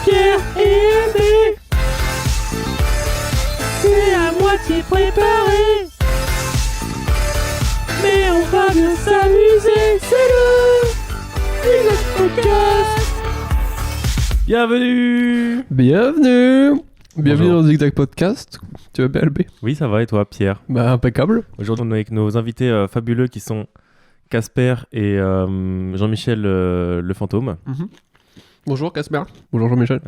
Pierre et Aimé. C'est à moitié préparé, mais on va bien s'amuser. C'est le Zigzag Podcast. Bienvenue. Bienvenue Bonjour. dans le Zigzag Podcast. Tu vas bien, LB? Oui, ça va et toi, Pierre? Bah, impeccable. Aujourd'hui, on est avec nos invités fabuleux qui sont Casper et Jean-Michel le fantôme. Bonjour, Casper. Bonjour, Jean-Michel.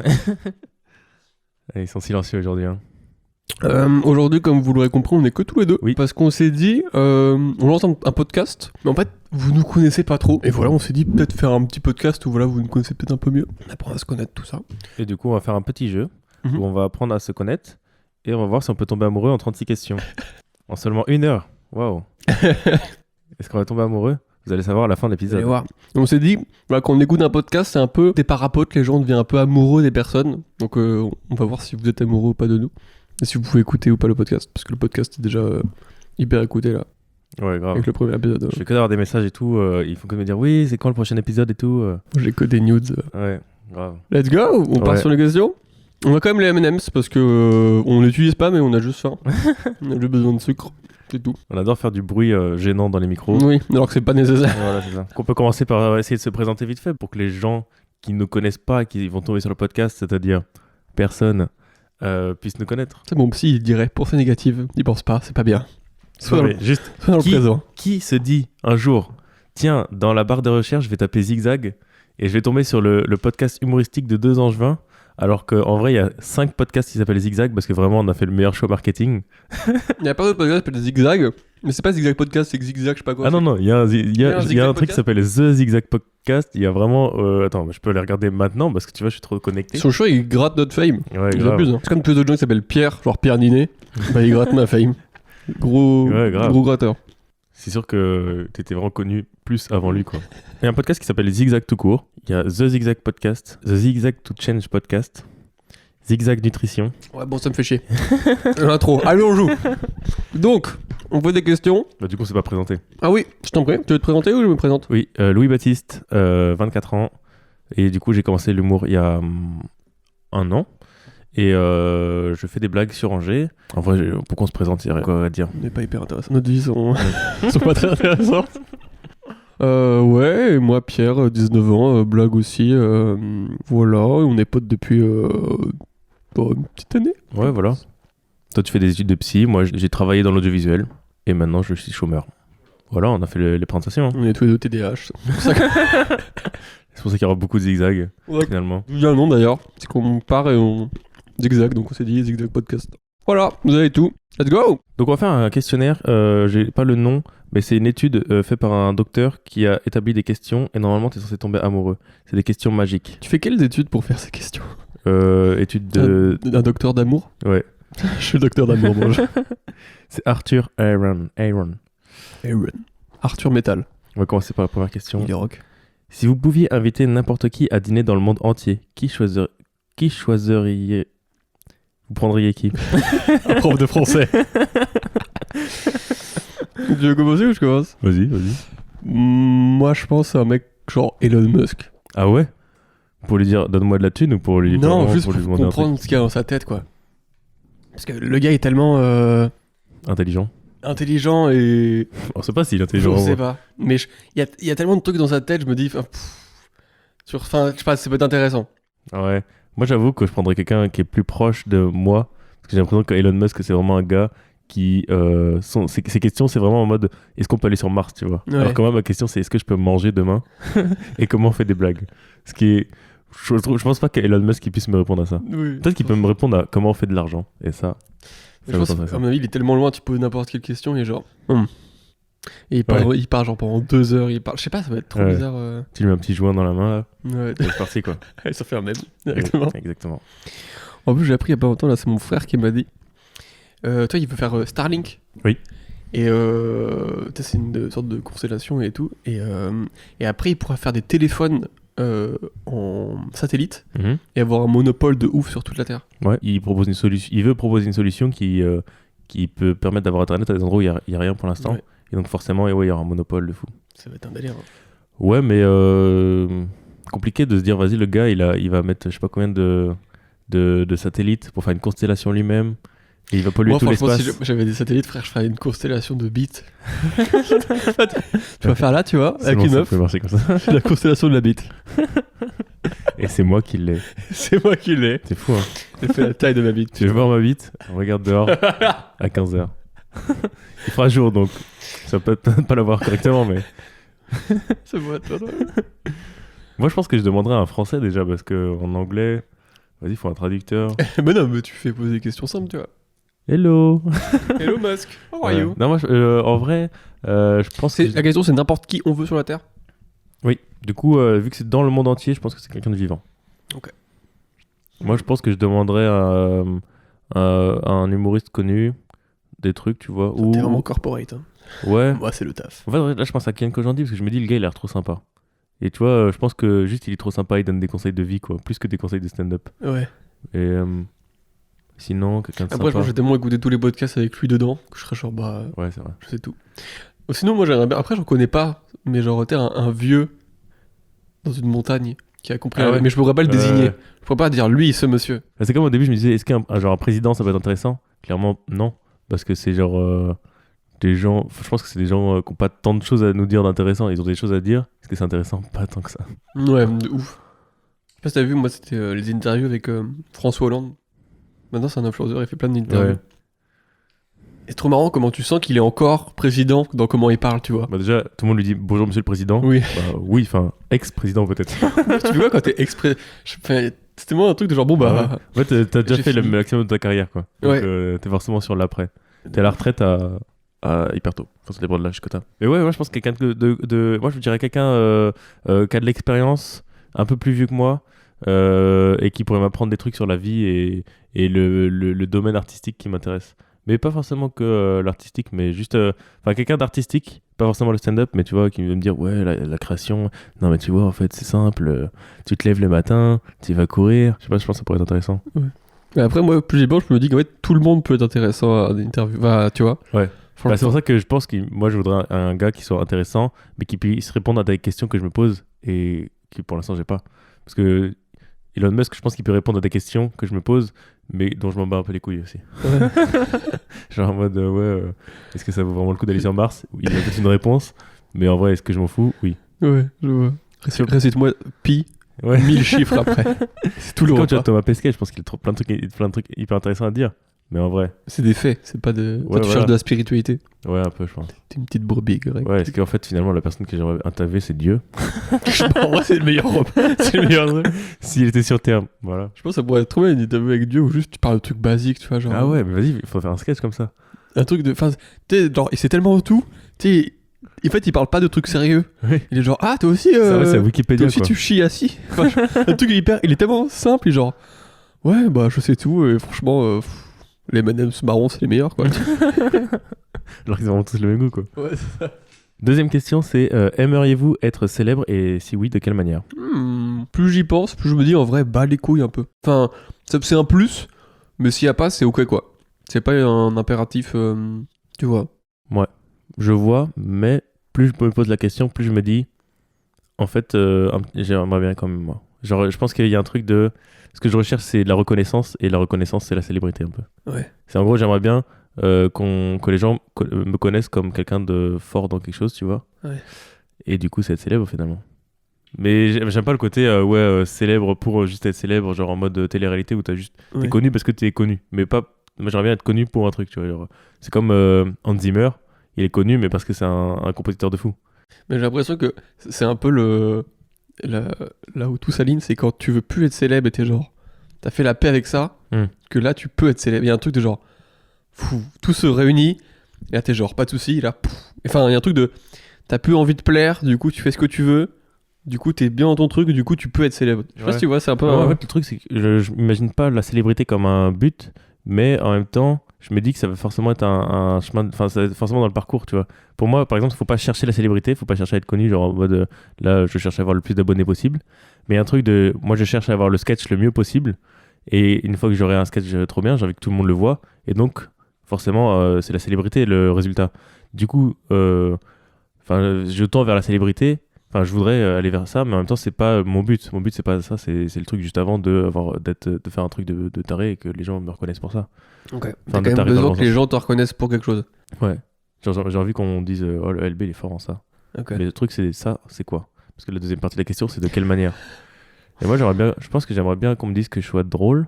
Ils sont silencieux aujourd'hui. Hein. Aujourd'hui, comme vous l'aurez compris, on n'est que tous les deux. Oui. Parce qu'on s'est dit, on lance un podcast, mais en fait, vous nous connaissez pas trop. Et voilà, on s'est dit peut-être faire un petit podcast où voilà, vous nous connaissez peut-être un peu mieux. On apprend à se connaître, tout ça. Et du coup, on va faire un petit jeu Mhm. où on va apprendre à se connaître et on va voir si on peut tomber amoureux en 36 questions. En seulement 1 heure. Waouh. Est-ce qu'on va tomber amoureux? Vous allez savoir à la fin de Allez l'épisode. voir. Et on s'est dit, voilà, quand on écoute un podcast, c'est un peu des parapentes, les gens deviennent un peu amoureux des personnes. Donc on va voir si vous êtes amoureux ou pas de nous. Et si vous pouvez écouter ou pas le podcast. Parce que le podcast est déjà hyper écouté là, Ouais, grave. avec le premier épisode. Je fais que d'avoir des messages et tout. Il faut que me dire oui, c'est quand le prochain épisode et tout. J'ai que des nudes. Ouais, grave. Let's go. On part Ouais. sur les questions. On a quand même les M&M's parce que on l'utilise pas mais on a juste faim. On a juste besoin de sucre. C'est tout. On adore faire du bruit gênant dans les micros. Oui, alors que c'est pas nécessaire. Voilà, c'est ça. On peut commencer par essayer de se présenter vite fait pour que les gens qui ne nous connaissent pas, qui vont tomber sur le podcast, c'est-à-dire personne, puissent nous connaître. C'est mon psy, il dirait pour c'est négatif. Il pense pas, c'est pas bien. Soit Non, dans, mais juste, soit dans le qui- présent. qui se dit un jour, tiens, dans la barre de recherche, je vais taper Zigzag et je vais tomber sur le podcast humoristique de 2 Angevins, alors qu'en vrai, il y a 5 podcasts qui s'appellent Zigzag parce que vraiment, on a fait le meilleur show marketing. Il y a pas d'autre podcast qui s'appelle Zigzag. Mais c'est pas Zigzag Podcast, c'est Zigzag, je sais pas quoi. Ah non, non, il y a un, il y a- un il y a Zigzag un truc qui podcast s'appelle The Zigzag Podcast. Il y a vraiment. Attends, je peux les regarder maintenant parce que tu vois, je suis trop connecté. Son show, il gratte notre fame. Ouais, Il grave. abuse. Hein. C'est comme tous les autres gens qui s'appellent Pierre, genre Pierre Ninet. Bah, il gratte ma fame. Gros, Ouais, grave. gros gratteur. C'est sûr que t'étais vraiment connu plus avant lui, quoi. Il y a un podcast qui s'appelle Zigzag tout court. Il y a The Zigzag Podcast, The Zigzag to Change Podcast, Zigzag Nutrition. Ouais, bon, ça me fait chier. L'intro. Allez, on joue. Donc, on pose des questions. Bah, du coup, c'est pas présenté. Ah oui, je t'en prie. Tu veux te présenter ou je me présente? Oui, Louis-Baptiste, 24 ans. Et du coup, j'ai commencé l'humour il y a 1 an. Et je fais des blagues sur Angers. En vrai, pour qu'on se présente, il y a quoi à dire. On n'est pas hyper intéressant. Notre vie sont, sont pas très intéressantes. Ouais, et moi Pierre, 19 ans, blague aussi. Voilà, on est potes depuis une petite année. Ouais, voilà. Toi, tu fais des études de psy. Moi, j'ai travaillé dans l'audiovisuel. Et maintenant, je suis chômeur. Voilà, on a fait les présentations. Hein. On est tous les deux TDAH. C'est pour ça qu'il y aura beaucoup de zigzags, Ouais. finalement. D'où vient le nom d'ailleurs. C'est qu'on part et on zigzag, donc on s'est dit Zigzag Podcast. Voilà, vous avez tout. Let's go! Donc, on va faire un questionnaire. J'ai pas le nom, mais c'est une étude faite par un docteur qui a établi des questions. Et normalement, t'es censé tomber amoureux. C'est des questions magiques. Tu fais quelles études pour faire ces questions? Étude de. Un docteur d'amour? Ouais. Je suis le docteur d'amour, moi. C'est Arthur Aaron. Aaron. Arthur Metal. On va commencer par la première question. Il est rock. Si vous pouviez inviter n'importe qui à dîner dans le monde entier, qui choisiriez. Vous prendriez qui? Un prof de français. Tu veux commencer ou je commence? Vas-y, vas-y. Moi, je pense à un mec genre Elon Musk. Ah ouais? Pour lui dire donne-moi de la thune ou pour lui Non, vraiment juste pour pour lui demander un comprendre ce qu'il y a dans sa tête, quoi. Parce que le gars est tellement truc intelligent? intelligent et... On sait pas s'il est Je intelligent. sais pas. Mais il y a tellement de trucs dans sa tête, je me dis... je sais pas, ça peut être intéressant. Ah ouais. Moi, j'avoue que je prendrais quelqu'un qui est plus proche de moi. Parce que j'ai l'impression qu'Elon Musk, c'est vraiment un gars qui. Ses questions, c'est vraiment en mode est-ce qu'on peut aller sur Mars, tu vois? Ouais. Alors que moi, ma question, c'est est-ce que je peux manger demain? Et comment on fait des blagues? Ce qui est. Je pense pas qu'Elon Musk il puisse me répondre à ça. Oui. Peut-être qu'il peut me répondre à comment on fait de l'argent. Et ça. Je pense qu'à mon avis, il est tellement loin, tu poses n'importe quelle question et genre... Et il parle genre pendant 2 heures, il parle... Je sais pas, ça va être trop Ouais. bizarre. Tu lui mets un petit joint dans la main, là. Ouais. Et c'est parti, quoi. Ça fait un même. Exactement. Ouais, exactement. En plus, j'ai appris il y a pas longtemps, là, c'est mon frère qui m'a dit. Toi, il veut faire Starlink. Oui. Et c'est une sorte de constellation et tout. Et après, il pourra faire des téléphones en satellite Mhm. et avoir un monopole de ouf sur toute la Terre. Ouais. Il veut proposer une solution qui peut permettre d'avoir Internet à des endroits où il n'y a rien pour l'instant. Ouais. Et donc, forcément, il y aura un monopole de fou. Ça va être un délire. Hein. Ouais, mais compliqué de se dire, vas-y, le gars, il va mettre je sais pas combien de satellites pour faire une constellation lui-même. Et il va polluer Moi, tout franchement, l'espace. si j'avais des satellites, frère, je ferais une constellation de bits. Tu vas faire là, tu vois, C'est avec bon, une ça meuf, peut marcher comme ça. la constellation de la bite. Et c'est moi qui l'ai. C'est moi qui l'ai. C'est fou, hein. J'ai fait la taille de ma bite. Tu veux voir ma bite? On regarde dehors à 15h. Il fera jour, donc ça peut peut-être pas la voir correctement, mais... C'est moi, toi. Moi, je pense que je demanderais à un Français déjà, parce qu'en anglais, vas-y, il faut un traducteur. Mais non, mais tu fais poser des questions simples, tu vois. Hello. Hello Musk, how are Ouais. you? Non, moi, en vrai, je pense que... La question, c'est n'importe qui on veut sur la Terre. Oui, du coup, vu que c'est dans le monde entier, je pense que c'est quelqu'un de vivant. Ok. Moi, je pense que je demanderais à un humoriste connu des trucs, tu vois. T'es vraiment corporate. Hein. Ouais. Moi, c'est le taf. En fait, là, je pense à Ken Kojandi, parce que je me dis, le gars, il a l'air trop sympa. Et tu vois, je pense que juste, il est trop sympa, il donne des conseils de vie, quoi. Plus que des conseils de stand-up. Ouais. Et sinon, quelqu'un de Après, je pense sympa. que j'ai tellement écouté tous les podcasts avec lui dedans que je serais genre, bah, Ouais, c'est vrai. je sais tout. Sinon, moi, j'aimerais bien. Après, j'en connais pas, mais genre, t'es un vieux dans une montagne qui a compris. Ah ouais. Mais je pourrais pas le désigner. Ouais. Je pourrais pas dire lui, ce monsieur. Bah, c'est comme au début, je me disais, est-ce qu'un genre un président, ça peut être intéressant? Clairement, non. Parce que c'est genre des gens. Je pense que c'est des gens qui n'ont pas tant de choses à nous dire d'intéressant. Ils ont des choses à dire. Est-ce que c'est intéressant? Pas tant que ça. Ouais, de ouf. Je sais pas si t'as vu, moi, c'était les interviews avec François Hollande. Maintenant, c'est un influenceur, il fait plein d'interviews. Ouais. Et c'est trop marrant comment tu sens qu'il est encore président dans comment il parle, tu vois. Bah, déjà, tout le monde lui dit bonjour, monsieur le président. Oui. Bah, oui, enfin, ex-président peut-être. Tu vois, quand t'es exprès. C'était moi un truc de genre, bon, bah. Ouais, t'as déjà J'ai fait le fini. maximum de ta carrière, quoi. Donc, Ouais. t'es forcément sur l'après. T'es à la retraite à hyper tôt. Enfin, ça dépend de l'âge que t'as. Mais ouais, moi, je pense que quelqu'un moi, je dirais quelqu'un qui a de l'expérience, un peu plus vieux que moi, et qui pourrait m'apprendre des trucs sur la vie et le domaine artistique qui m'intéresse. Mais pas forcément que l'artistique, mais juste... Enfin, quelqu'un d'artistique, pas forcément le stand-up, mais tu vois, qui veut me dire, ouais, la création... Non, mais tu vois, en fait, c'est simple. Tu te lèves le matin, tu vas courir. Je sais pas, je pense que ça pourrait être intéressant. Mais après, moi, plus j'ai bon, je me dis qu'en fait, tout le monde peut être intéressant à des interviews. Bah, tu vois. Ouais. Bah, Franchement. c'est pour ça que je pense que moi, je voudrais un gars qui soit intéressant, mais qui puisse répondre à des questions que je me pose et qui, pour l'instant, j'ai pas. Parce que Elon Musk, je pense qu'il peut répondre à des questions que je me pose, mais dont je m'en bats un peu les couilles aussi. Ouais. Genre en mode, est-ce que ça vaut vraiment le coup d'aller sur Mars? Oui, il y a peut-être une réponse, mais en vrai, est-ce que je m'en fous? Oui. Ouais, je vois. Récite-moi pi, Ouais. 1000 chiffres après. C'est tout le Comme tu vois, repas. Thomas Pesquet, je pense qu'il a plein de trucs hyper intéressants à dire. Mais en vrai, C'est des faits, c'est pas de. Toi, tu voilà. cherches de la spiritualité. ouais, un peu, je pense. T'es une petite brebis, grec. Ouais, est-ce qu'en fait, finalement, la personne que j'aimerais interviewer, c'est Dieu? En vrai, c'est le meilleur repas. C'est le meilleur truc. S'il était sur Terre, voilà. Je pense que ça pourrait être trop bien une interview avec Dieu où juste tu parles de trucs basiques, tu vois. Genre, Ah ouais, mais vas-y, il faut faire un sketch comme ça. Un truc de. Enfin, tu sais, genre, et c'est tellement tout. Tu sais, en fait, il parle pas de trucs sérieux. Oui. Il est genre, ah, toi aussi. C'est Toi Wikipédia, aussi, quoi. tu chies assis. Enfin, un truc hyper. Il est tellement simple, il est genre. Ouais, bah, je sais tout, et franchement, les M&M's marrons, c'est les meilleurs, quoi. Alors qu'ils ont vraiment tous le même goût, quoi. Ouais, c'est ça. Deuxième question, c'est aimeriez-vous être célèbre et si oui, de quelle manière? Plus j'y pense, plus je me dis en vrai, bas les couilles un peu. Enfin, c'est un plus, mais s'il y a pas, c'est ok quoi. C'est pas un impératif, tu vois. Je vois, mais plus je me pose la question, plus je me dis, en fait, j'aimerais bien quand même, moi. Genre, je pense qu'il y a un truc de... Ce que je recherche, c'est de la reconnaissance, et la reconnaissance, c'est la célébrité un peu. Ouais. C'est en gros, j'aimerais bien que les gens me connaissent comme quelqu'un de fort dans quelque chose, tu vois. Ouais. Et du coup, c'est être célèbre finalement. Mais j'aime pas le côté célèbre pour juste être célèbre, genre en mode télé-réalité où t'es Ouais. connu parce que t'es connu. Mais pas. Moi, j'aimerais bien être connu pour un truc, tu vois. Genre, c'est comme Hans Zimmer, il est connu, mais parce que c'est un compositeur de fou. Mais j'ai l'impression que c'est un peu là où tout s'aligne, c'est quand tu veux plus être célèbre et t'es genre, t'as fait la paix avec ça, que là tu peux être célèbre. Il y a un truc de genre, tout se réunit, et là t'es genre, pas de soucis, là, enfin, il y a un truc de, t'as plus envie de plaire, du coup tu fais ce que tu veux, du coup t'es bien dans ton truc, du coup tu peux être célèbre. Je sais pas Ouais. si tu vois, c'est un peu. En fait, le truc, c'est que je m'imagine pas la célébrité comme un but, mais en même temps, je me dis que ça va forcément être un chemin, enfin, ça va être forcément dans le parcours, tu vois. Pour moi, par exemple, faut pas chercher la célébrité, faut pas chercher à être connu, genre en mode, là, je cherche à avoir le plus d'abonnés possible. Mais un truc de, moi, je cherche à avoir le sketch le mieux possible, et une fois que j'aurai un sketch trop bien, j'ai envie que tout le monde le voit, et donc, forcément, c'est la célébrité le résultat. Du coup, je tends vers la célébrité. Enfin, je voudrais aller vers ça, mais en même temps, c'est pas mon but. Mon but, c'est pas ça, c'est le truc juste avant de faire un truc de taré et que les gens me reconnaissent pour ça. Ok. Enfin, T'as de quand même taré dans le besoin bon que les sens. gens te reconnaissent pour quelque chose. Ouais. Genre, j'ai envie qu'on dise oh, le LB, il est fort en ça. Ok. Mais le truc, c'est ça, c'est quoi? Parce que la deuxième partie de la question, c'est de quelle manière? Et moi, je pense que j'aimerais bien qu'on me dise que je sois drôle,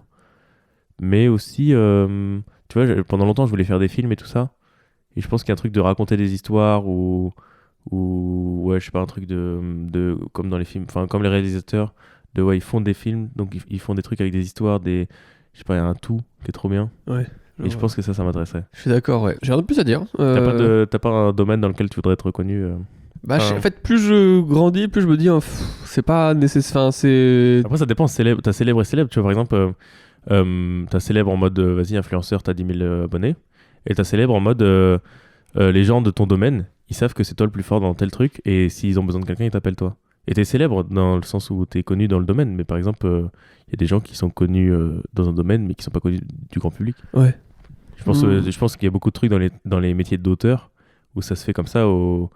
mais aussi, tu vois, pendant longtemps, je voulais faire des films et tout ça. Et je pense qu'il y a un truc de raconter des histoires ou ouais, je sais pas, un truc de comme dans les films, enfin, comme les réalisateurs, ouais, ils font des films, donc ils font des trucs avec des histoires, je sais pas, il y a un tout qui est trop bien. Ouais. Et je pense que ça m'intéresserait. Je suis d'accord, ouais. J'ai rien de plus à dire. T'as pas un domaine dans lequel tu voudrais être reconnu Bah, en fait, plus je grandis, plus je me dis, c'est pas nécessaire. Enfin, c'est. Après, ça dépend. T'as célèbre et célèbre. Tu vois, par exemple, t'as célèbre en mode vas-y, influenceur, t'as 10 000 abonnés. Et t'as célèbre en mode les gens de ton domaine, ils savent que c'est toi le plus fort dans tel truc. Et s'ils ont besoin de quelqu'un, ils t'appellent toi. Et t'es célèbre dans le sens où t'es connu dans le domaine. Mais par exemple, il y a des gens qui sont connus dans un domaine, mais qui sont pas connus du grand public. Ouais. Je pense qu'il y a beaucoup de trucs dans les métiers d'auteur où ça se fait comme ça comment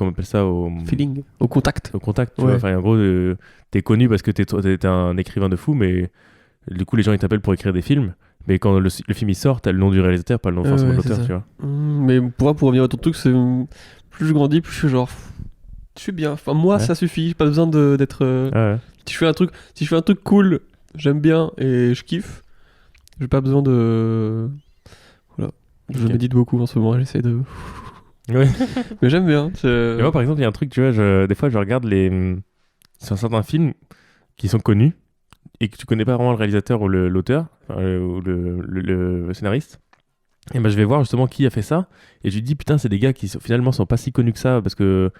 on appelle ça Feeling. Au contact. au contact, tu Ouais. vois. Enfin, en gros, t'es connu parce que t'es un écrivain de fou, mais du coup, les gens ils t'appellent pour écrire des films. Mais quand le film il sort, t'as le nom du réalisateur, pas le nom forcément de ouais, c'est l'auteur, ça. tu vois. Mais pour revenir à ton truc, c'est plus je grandis, plus je suis genre. Je suis bien. Enfin, moi, Ouais. ça suffit. J'ai pas besoin d'être. Ah ouais. Si je fais un truc cool, j'aime bien et je kiffe. J'ai pas besoin de. Voilà. Je Ok. médite beaucoup en ce moment. J'essaie de. Ouais. Mais j'aime bien. Et moi, par exemple, il y a un truc, tu vois, des fois, je regarde sur certains films qui sont connus et que tu connais pas vraiment le réalisateur ou l'auteur, enfin, ou le scénariste. Et ben, je vais voir justement qui a fait ça et je lui dis putain, c'est des gars qui finalement sont pas si connus que ça parce que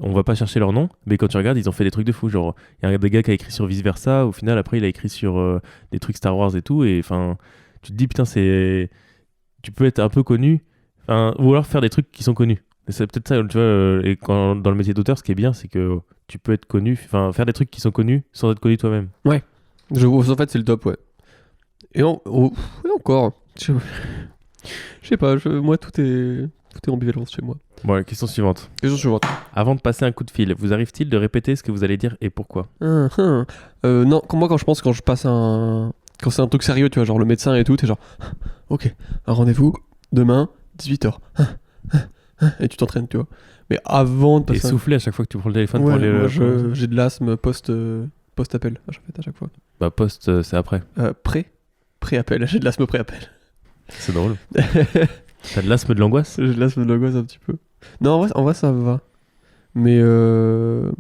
on va pas chercher leur nom, mais quand tu regardes, ils ont fait des trucs de fou. Genre, il y a des gars qui a écrit sur Vice Versa, au final, après, il a écrit sur des trucs Star Wars et tout. Et enfin, tu te dis putain, tu peux être un peu connu, ou alors faire des trucs qui sont connus. Et c'est peut-être ça, tu vois. Et dans le métier d'auteur, ce qui est bien, c'est que tu peux être connu, enfin, faire des trucs qui sont connus sans être connu toi-même. En fait, c'est le top, ouais. Et encore. Je sais pas, moi, tout est ambivalence chez moi. Bon, la question suivante. Question suivante. Avant de passer un coup de fil, vous arrive-t-il de répéter ce que vous allez dire et pourquoi? Non, quand je passe quand c'est un truc sérieux, tu vois, genre le médecin et tout, t'es genre, ok, un rendez-vous demain, 18h. Et tu t'entraînes, tu vois. Mais avant de Et passer. souffler à chaque fois que tu prends le téléphone Ouais, pour aller. moi, j'ai de l'asthme post-appel, à chaque fois. Bah, post, c'est après. Pré-appel, j'ai de l'asthme pré-appel. C'est drôle. T'as de l'asthme de l'angoisse? J'ai de l'asthme de l'angoisse un petit peu. Non, en vrai ça va. Mais on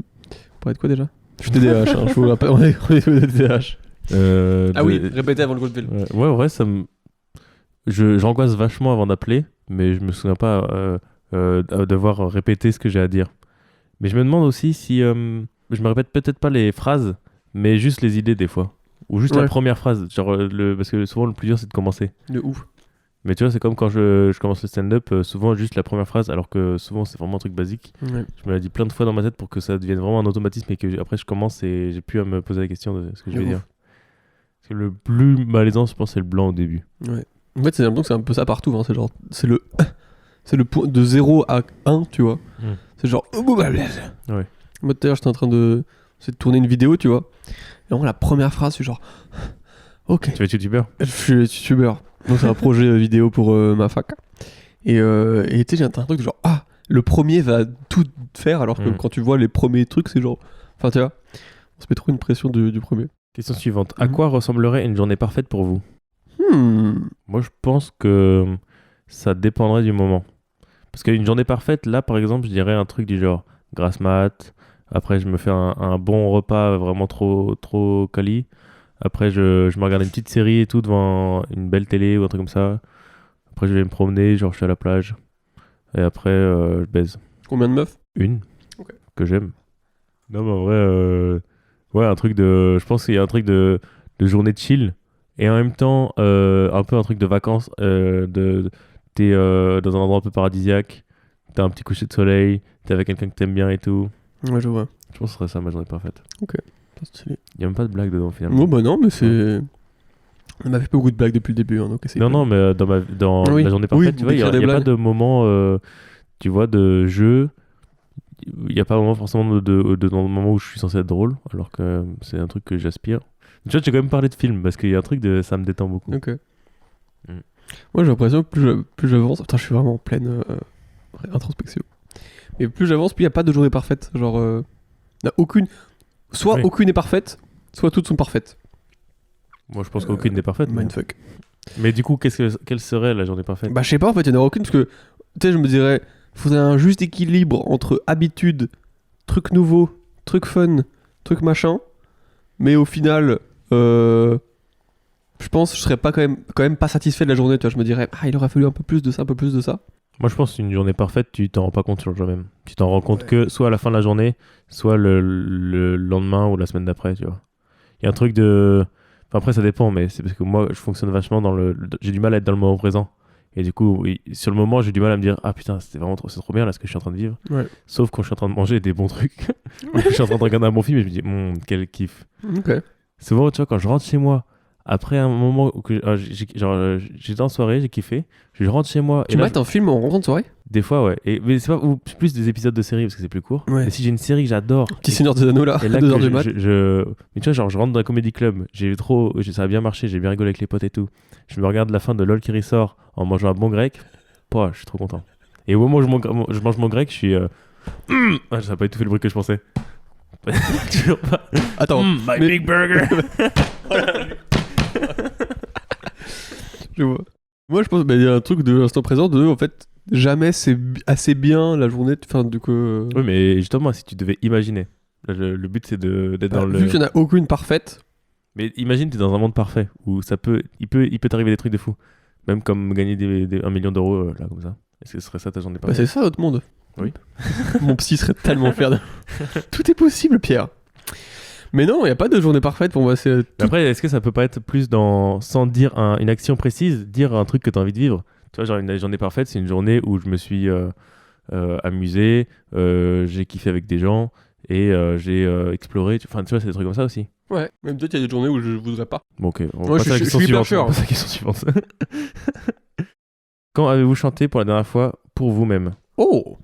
parlait de quoi déjà? Je suis TDAH, hein, je vous rappelle, on est TDAH. Ah oui, répétez avant le coup de fil. Ouais, en vrai, j'angoisse vachement avant d'appeler, mais je me souviens pas de devoir répéter ce que j'ai à dire. Mais je me demande aussi si je me répète peut-être pas les phrases, mais juste les idées des fois. Ou juste la Ouais. première phrase, genre parce que souvent le plus dur c'est de commencer. De ouf. Mais tu vois, c'est comme quand je commence le stand-up, souvent juste la première phrase, alors que souvent c'est vraiment un truc basique. Ouais. Je me l'ai dit plein de fois dans ma tête pour que ça devienne vraiment un automatisme et que après je commence et j'ai plus à me poser la question de ce que je vais De dire. ouf. Parce que le plus malaisant, je pense, c'est le blanc au début. Ouais. En fait, c'est l'impression que c'est un peu ça partout. Hein. C'est le point de 0 à 1, tu vois. C'est genre. Ouais. Moi, tout à l'heure, j'étais en train de tourner une vidéo, tu vois. Et vraiment, la première phrase, c'est genre. Ok. Tu vas être youtubeur? Je suis youtubeur. Donc, c'est un projet vidéo pour ma fac. Et tu sais, j'ai un truc de genre. Ah, le premier va tout faire, alors que quand tu vois les premiers trucs, c'est genre. Enfin, tu vois, on se met trop une pression du premier. Question suivante. À quoi ressemblerait une journée parfaite pour vous? Moi, je pense que ça dépendrait du moment. Parce qu'une journée parfaite, là, par exemple, je dirais un truc du genre grasse mat. Après, je me fais un bon repas vraiment trop quali. Après, je me regarde une petite série et tout devant une belle télé ou un truc comme ça. Après, je vais me promener, genre je suis à la plage. Et après, je baise. Combien de meufs? Une. Ok. Que j'aime. Non, mais en vrai, ouais, un truc de. Je pense qu'il y a un truc de journée de chill. Et en même temps, un peu un truc de vacances. T'es dans un endroit un peu paradisiaque. T'as un petit coucher de soleil. T'es avec quelqu'un que t'aimes bien et tout. Ouais, je vois. Je pense que ce serait ça ma journée parfaite. Pas stylé. Il n'y a même pas de blague dedans finalement. Oh, bah non, mais c'est. On m'a fait beaucoup de blagues depuis le début, hein, donc essayez Non, pas. non, mais dans Oui. ma journée parfaite, Oui, tu vois, il n'y a, d'écrire des pas blagues. de moment, tu vois, de jeu. il n'y a pas vraiment forcément dans le moment où je suis censé être drôle, alors que c'est un truc que j'aspire. Tu vois, j'ai quand même parlé de film, parce qu'il y a un truc de ça me détend beaucoup. Ok. Mm. Moi, j'ai l'impression que plus j'avance. Putain, je suis vraiment en pleine introspection. Et plus j'avance, plus il n'y a pas de journée parfaite. Genre, y a aucune. Soit Oui. aucune est parfaite, soit toutes sont parfaites. Moi, je pense qu'aucune n'est parfaite. Mais... Mindfuck. mais du coup, quelle serait la journée parfaite? Bah, je sais pas, en fait, il n'y en a aucune parce que, tu sais, je me dirais, faudrait un juste équilibre entre habitude, truc nouveau, truc fun, truc machin. Mais au final, je pense que je serais pas quand même pas satisfait de la journée. Tu vois, je me dirais, ah, il aurait fallu un peu plus de ça, un peu plus de ça. Moi, je pense qu'une journée parfaite, tu t'en rends pas compte sur le jour même. Tu t'en rends compte Ouais. que soit à la fin de la journée, soit le lendemain ou la semaine d'après, tu vois. Il y a un truc de... Enfin, après, ça dépend, mais c'est parce que moi, je fonctionne vachement j'ai du mal à être dans le moment présent. Et du coup, sur le moment, j'ai du mal à me dire, ah putain, c'est trop bien là ce que je suis en train de vivre. Ouais. Sauf quand je suis en train de manger des bons trucs. Ou que je suis en train de regarder un bon film et je me dis, quel kiff. Ok. Souvent, tu vois, quand je rentre chez moi, après un moment où j'étais en soirée, j'ai kiffé, je rentre chez moi. Tu et là, mates un film en rentrant de soirée? des fois, ouais. Mais c'est pas ou plus des épisodes de séries parce que c'est plus court. Ouais. Mais si j'ai une série que j'adore. Petit Seigneur des Anneaux là, Et là, 2h que du mat. mais tu vois, genre, je rentre dans un comédie club, ça a bien marché, j'ai bien rigolé avec les potes et tout. Je me regarde la fin de LOL qui ressort en mangeant un bon grec. Je suis trop content. Et au moment où je mange mon grec, je suis. Ah, ça n'a pas du tout fait le bruit que je pensais. Toujours pas. Attends, My mais- big burger. je vois. Moi, je pense qu'il y a un truc de l'instant présent de, en fait, jamais c'est assez bien la journée. Enfin, du coup. Oui, mais justement, si tu devais imaginer. Là, le but, c'est d'être dans le. Vu qu'il n'y en a aucune parfaite. Mais imagine, t'es dans un monde parfait où il peut t'arriver des trucs de fou. Même comme gagner 1 million d'euros, là, comme ça. Est-ce que ce serait ça ta journée Bah, parfaite? c'est ça notre monde. Oui. Mon psy serait tellement fier de. Tout est possible, Pierre. Mais non, il n'y a pas de journée parfaite pour moi. C'est Mais après, est-ce que ça peut pas être plus sans dire une action précise, dire un truc que t'as envie de vivre? Tu vois, genre une journée parfaite, c'est une journée où je me suis amusé, j'ai kiffé avec des gens et j'ai exploré. Enfin, tu vois, c'est des trucs comme ça aussi. Ouais, même peut-être il y a des journées où je voudrais pas. Bon, ok, on Ouais, passe à la je question suis hyper suivante. sûr. On passe à la question suivante. Quand avez-vous chanté pour la dernière fois pour vous-même? Oh.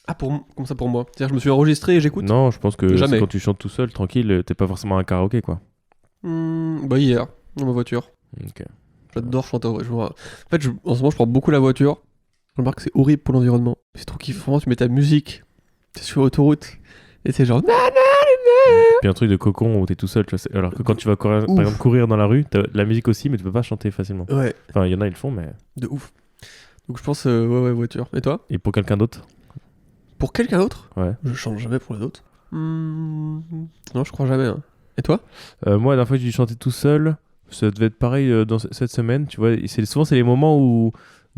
Ah, comme ça pour moi. C'est-à-dire, je me suis enregistré et j'écoute. Non, je pense que Jamais. c'est quand tu chantes tout seul, tranquille, t'es pas forcément à un karaoké, quoi. Bah, hier, dans ma voiture. Ok. J'adore chanter. En fait, en ce moment, je prends beaucoup la voiture. Je remarque que c'est horrible pour l'environnement. C'est trop kiffant. Tu mets ta musique, t'es sur l'autoroute, et c'est genre. Puis un truc de cocon où t'es tout seul, tu vois. Alors que quand tu vas courir, par Ouf. exemple, courir dans la rue, t'as la musique aussi, mais tu peux pas chanter facilement. Ouais, Enfin, il y en a, ils le font, mais. de ouf. Donc, je pense, ouais, voiture. Et toi? Et pour quelqu'un d'autre? Pour quelqu'un d'autre? Ouais. Je chante jamais pour les autres. Non, je crois jamais. Hein. Et toi? Moi, la dernière fois que j'ai chanté tout seul, ça devait être pareil dans cette semaine, tu vois. Et souvent, c'est les moments où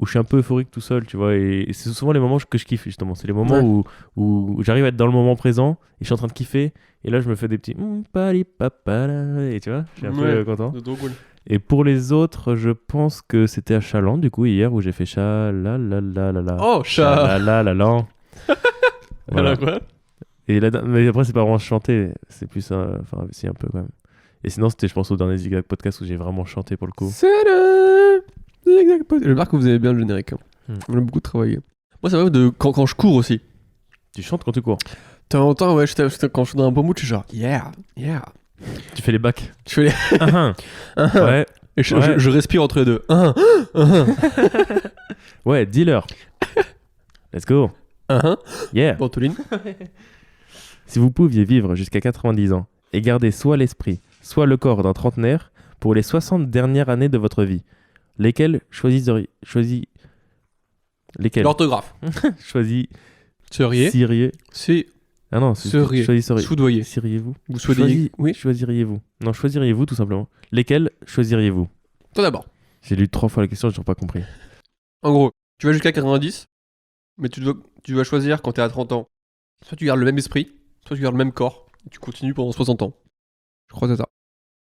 je suis un peu euphorique tout seul, tu vois. Et c'est souvent les moments que je kiffe, justement. C'est les moments Ouais. où j'arrive à être dans le moment présent et je suis en train de kiffer. Et là, je me fais des petits pali papala, et tu vois, je suis un peu Ouais. content. C'est trop cool. Et pour les autres, je pense que c'était à Chaland, du coup, hier, où j'ai fait cha la la la la la. Oh, chat! La la la la. Voilà. Alors quoi? Et mais après, c'est pas vraiment chanter, c'est plus enfin, si un peu quand même. Et sinon, c'était, je pense, au dernier Zigzag podcast où j'ai vraiment chanté pour le coup. C'est le Zigzag Podcast. Je remarque que vous avez bien le générique. Hein. On a beaucoup travaillé. Moi, ça va quand je cours aussi. Tu chantes quand tu cours. De temps en temps, ouais, quand je suis dans un bon mood, je suis genre, yeah, yeah. Tu fais les bacs. Je fais les. Ouais. Et Ouais. je respire entre les deux. Ouais, dealer. Let's go. Yeah. Bantoline. Si vous pouviez vivre jusqu'à 90 ans et garder soit l'esprit, soit le corps d'un trentenaire pour les 60 dernières années de votre vie, lesquelles lesquelles L'orthographe. Seriez. choisiriez Si. Ah non, Seriez. Soudoyer. choisiriez-vous Vous souhaitez. Oui. Choisiriez-vous. Non, choisiriez-vous tout simplement. Lesquelles choisiriez-vous? Toi d'abord. J'ai lu 3 fois la question, j'ai toujours pas compris. En gros, tu vas jusqu'à 90, mais tu dois choisir quand t'es à 30 ans. Soit tu gardes le même esprit, soit tu gardes le même corps, et tu continues pendant 60 ans. Je crois que c'est ça.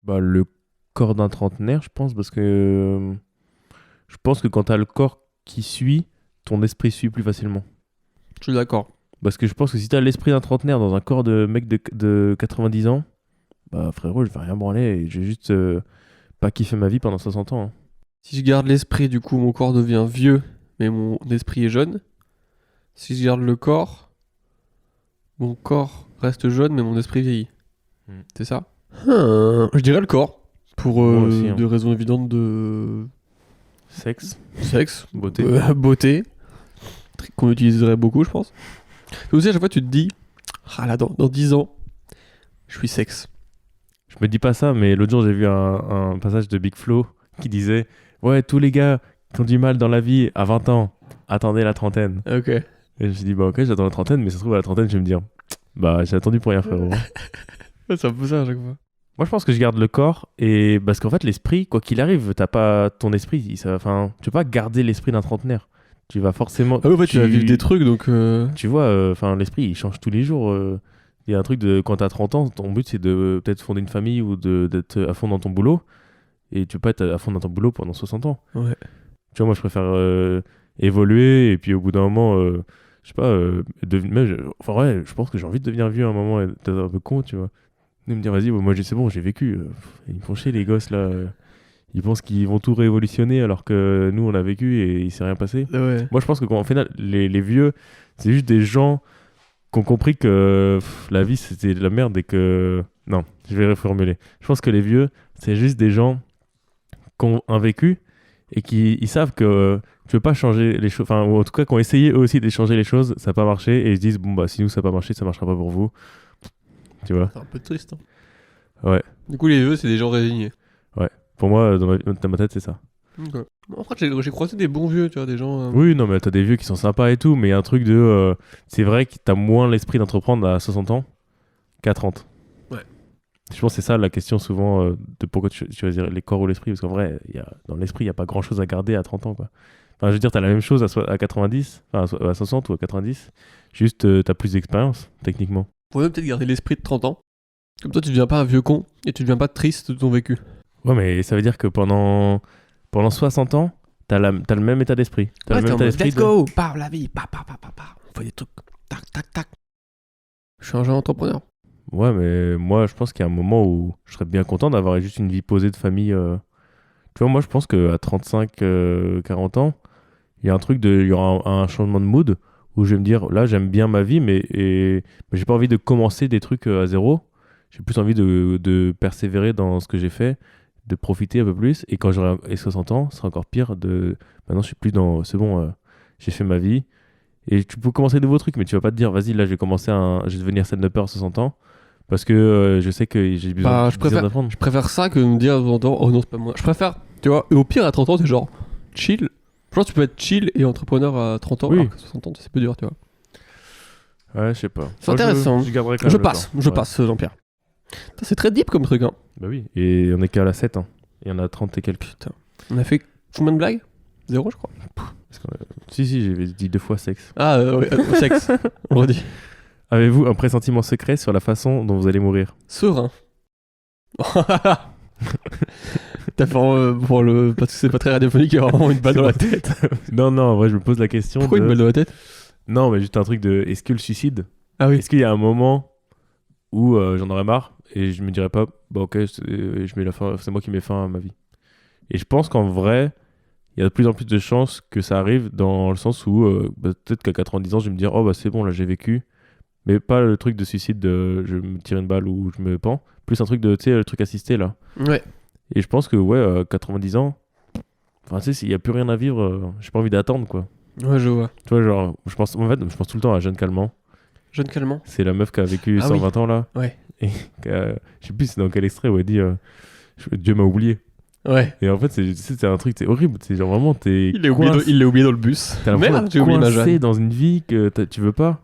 Bah, le corps d'un trentenaire, je pense, parce que je pense que quand t'as le corps qui suit, ton esprit suit plus facilement. Je suis d'accord. Parce que je pense que si t'as l'esprit d'un trentenaire dans un corps de mec de 90 ans, bah frérot, je vais rien branler et je vais juste pas kiffer ma vie pendant 60 ans. Hein. Si je garde l'esprit, du coup, mon corps devient vieux, mais mon esprit est jeune. Si je garde le corps, Mon corps reste jeune, mais mon esprit vieillit. C'est ça? Je dirais le corps. Pour Moi aussi, hein. des raisons évidentes de Sexe, sexe, beauté. beauté, qu'on utiliserait beaucoup, je pense. Et aussi, à chaque fois, tu te dis, ah là, dans 10 ans, je suis sexe. Je me dis pas ça, mais l'autre jour, j'ai vu un passage de Big Flo qui disait ouais, tous les gars qui ont du mal dans la vie à 20 ans, attendez la trentaine. Ok. Et je me suis dit, bah ok, j'attends la trentaine, mais ça se trouve à la trentaine, je vais me dire, bah j'ai attendu pour rien, frérot. C'est un peu ça à chaque fois. Moi, je pense que je garde le corps, et parce qu'en fait, l'esprit, quoi qu'il arrive, t'as pas ton esprit, enfin, tu peux pas garder l'esprit d'un trentenaire. Tu vas forcément. Ah ouais, tu vas vivre des trucs, donc... Tu vois, enfin, l'esprit, il change tous les jours. Il y a un truc de quand t'as 30 ans, ton but c'est de peut-être fonder une famille ou d'être à fond dans ton boulot. Et tu peux pas être à fond dans ton boulot pendant 60 ans. Ouais. Tu vois, moi je préfère évoluer et puis au bout d'un moment, je sais pas, enfin ouais, je pense que j'ai envie de devenir vieux à un moment et d'être un peu con, tu vois. De me dire, vas-y, moi c'est bon, j'ai vécu. Ils me font chier les gosses là. Ils pensent qu'ils vont tout révolutionner alors que nous on a vécu et il s'est rien passé. Ouais. Moi je pense que en final, les vieux, c'est juste des gens qui ont compris que la vie c'était de la merde et que... Non, je vais reformuler. Je pense que les vieux, c'est juste des gens qui ont un vécu et qui ils savent que tu veux pas changer les choses, enfin, ou en tout cas qui ont essayé eux aussi de changer les choses, ça n'a pas marché et ils se disent, bon bah si nous ça n'a pas marché, ça marchera pas pour vous. Tu vois. C'est un peu triste. Hein. Ouais. Du coup, les vieux, c'est des gens résignés. Pour moi, dans ma tête, c'est ça. Okay. En fait, j'ai croisé des bons vieux, tu vois, des gens... Oui, non, mais t'as des vieux qui sont sympas et tout, mais il y a un truc de... c'est vrai que t'as moins l'esprit d'entreprendre à 60 ans qu'à 30. Ouais. Je pense que c'est ça la question souvent de pourquoi tu choisis les corps ou l'esprit, parce qu'en vrai, dans l'esprit, il n'y a pas grand-chose à garder à 30 ans, quoi. Enfin, je veux dire, t'as la même chose à 90, enfin à 60 ou à 90, juste t'as plus d'expérience, techniquement. Faut même peut-être garder l'esprit de 30 ans. Comme toi, tu deviens pas un vieux con et tu deviens pas triste de ton vécu. Ouais, mais ça veut dire que pendant 60 ans, t'as le même état d'esprit. T'as le même état d'esprit let's go, par la vie, on fait des trucs, tac, tac, tac. Je suis un jeune entrepreneur. Ouais, mais moi, je pense qu'il y a un moment où je serais bien content d'avoir juste une vie posée de famille. Tu vois, moi, je pense qu'à 35, 40 ans, il y a un truc il y aura un changement de mood où je vais me dire, là, j'aime bien ma vie, mais j'ai pas envie de commencer des trucs à zéro. J'ai plus envie de persévérer dans ce que j'ai fait, de profiter un peu plus. Et quand j'aurai 60 ans, ce sera encore pire maintenant, je suis plus dans... C'est bon, j'ai fait ma vie. Et tu peux commencer de nouveaux trucs, mais tu vas pas te dire, vas-y, là, je vais devenir stand-upper à 60 ans. Parce que je sais que j'ai besoin d'apprendre. Je préfère ça que de me dire à 30 ans, oh non, c'est pas moi. Je préfère, tu vois, et au pire, à 30 ans, t'es genre chill. Je pense que tu peux être chill et entrepreneur à 30 ans, Oui. alors qu'à 60 ans, c'est peu dur, tu vois. Ouais, je sais pas. C'est intéressant. Je garderai quand même le temps. Je Ouais. passe, Jean-Pierre. Putain, c'est très deep comme truc, hein. Bah oui, et on est qu'à la 7, hein. Il y en a 30 et quelques. Putain. On a fait combien de blagues 0, je crois. Si, j'ai dit 2 fois sexe. Ah, ouais, sexe. On redit. Avez-vous un pressentiment secret sur la façon dont vous allez mourir? Serein. T'as fait parce que c'est pas très radiophonique, il y a vraiment une balle dans la tête. Non, en vrai, je me pose la question. Pourquoi une balle dans la tête? Non, mais juste un truc de. Est-ce que le suicide. Ah oui. Est-ce qu'il y a un moment où j'en aurais marre et je me dirais pas, bah ok, je mets la fin, c'est moi qui mets fin à ma vie. Et je pense qu'en vrai, il y a de plus en plus de chances que ça arrive dans le sens où peut-être qu'à 90 ans, je vais me dire, oh bah c'est bon, là j'ai vécu. Mais pas le truc de suicide de je me tire une balle ou je me pends. Plus un truc de, tu sais, le truc assisté là. Ouais. Et je pense que, ouais, 90 ans, enfin, tu sais, s'il n'y a plus rien à vivre, j'ai pas envie d'attendre, quoi. Ouais, je vois. Tu vois, genre, je pense tout le temps à Jeanne Calment. Jeune Calment. C'est la meuf qui a vécu Ah 120 ans, là. Ouais. Et je sais plus c'est dans quel extrait où elle dit Dieu m'a oublié. Ouais. Et en fait, c'est un truc, c'est horrible. C'est genre vraiment, Il l'a oublié dans le bus. T'as l'impression Merde, d'être j'ai oublié ma coincé Jeanne. dans une vie que tu veux pas.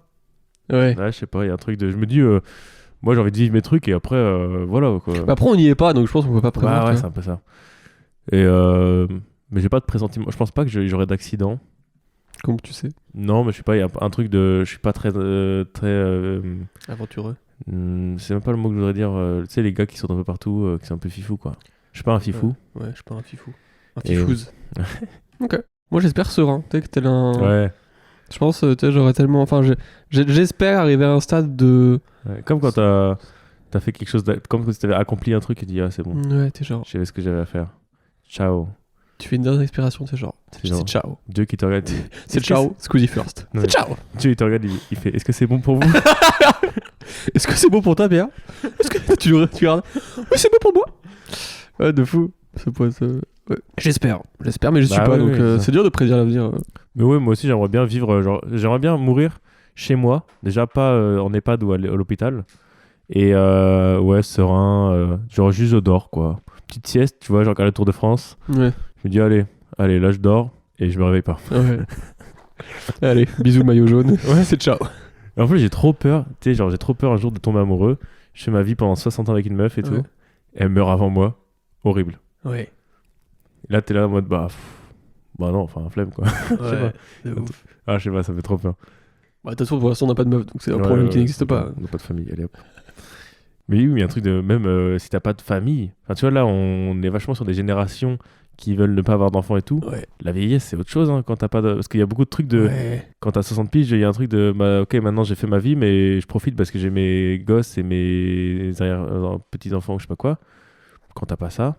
Ouais. Ouais, je sais pas, il y a un truc de. Je me dis, moi j'ai envie de vivre mes trucs et après, voilà quoi. Bah après, on n'y est pas, donc je pense qu'on peut pas prévoir. Ouais, tu c'est vois. un peu ça. Et mais j'ai pas de pressentiment. Je pense pas que j'aurai d'accident. Comme tu sais. Non, mais je sais pas, il y a un truc de. Je suis pas très. Aventureux. C'est même pas le mot que je voudrais dire. Tu sais, les gars qui sont un peu partout, qui sont un peu fifous quoi. Je suis pas un fifou. Ouais, je suis pas un fifou. Un Et- fifouze. Ok. Moi, j'espère serein. Tu sais que tel un. Ouais. Je pense, tu sais, j'aurais tellement. Enfin, j'espère arriver à un stade de. Ouais, comme quand t'as fait quelque chose. Comme si t'avais accompli un truc et tu dis, ah, c'est bon. Ouais, t'es genre. Je savais ce que j'avais à faire. Ciao. Tu fais une dernière expiration, c'est genre. C'est genre- C'est ciao. Dieu qui te regarde. C'est ciao. Squeezie first. Ouais. C'est ciao. Dieu il te regarde, il fait est-ce que c'est bon pour vous? Est-ce que c'est bon pour ta bière? Est-ce que tu regardes? Oui, c'est bon pour moi. Ouais, de fou. Ça pourrait être. Ouais. J'espère, mais je suis Bah pas, ouais, donc ouais, c'est ça. c'est dur de prédire l'avenir. Mais ouais, moi aussi j'aimerais bien vivre, j'aimerais bien mourir chez moi, déjà pas en EHPAD ou à l'hôpital, et ouais, serein, genre juste je dors quoi. Petite sieste, tu vois, je regarde le Tour de France, Ouais. je me dis allez, là je dors, et je me réveille pas. Ouais. Allez, bisous maillot jaune. Ouais, c'est ciao. Et en plus j'ai trop peur, tu sais, genre j'ai trop peur un jour de tomber amoureux, je fais ma vie pendant 60 ans avec une meuf et tout, Ouais. et elle meurt avant moi, horrible. Ouais. Et là t'es là en mode bah non, enfin flemme quoi. Ouais. De ouf. Ah je sais pas, ça fait trop peur. Bah, de toute façon, pour l'instant, on n'a pas de meuf, donc c'est un Ouais, problème qui ouais, n'existe pas. On n'a pas de famille, allez hop. Mais oui, mais il y a un truc de même si t'as pas de famille. Enfin, tu vois, là, on est vachement sur des générations qui veulent ne pas avoir d'enfants et tout. Ouais. La vieillesse, c'est autre chose hein, quand t'as pas de. Parce qu'il y a beaucoup de trucs de. Ouais. Quand t'as 60 piges, il y a un truc de. Bah, ok, maintenant j'ai fait ma vie, mais je profite parce que j'ai mes gosses et mes petits-enfants ou je sais pas quoi. Quand t'as pas ça,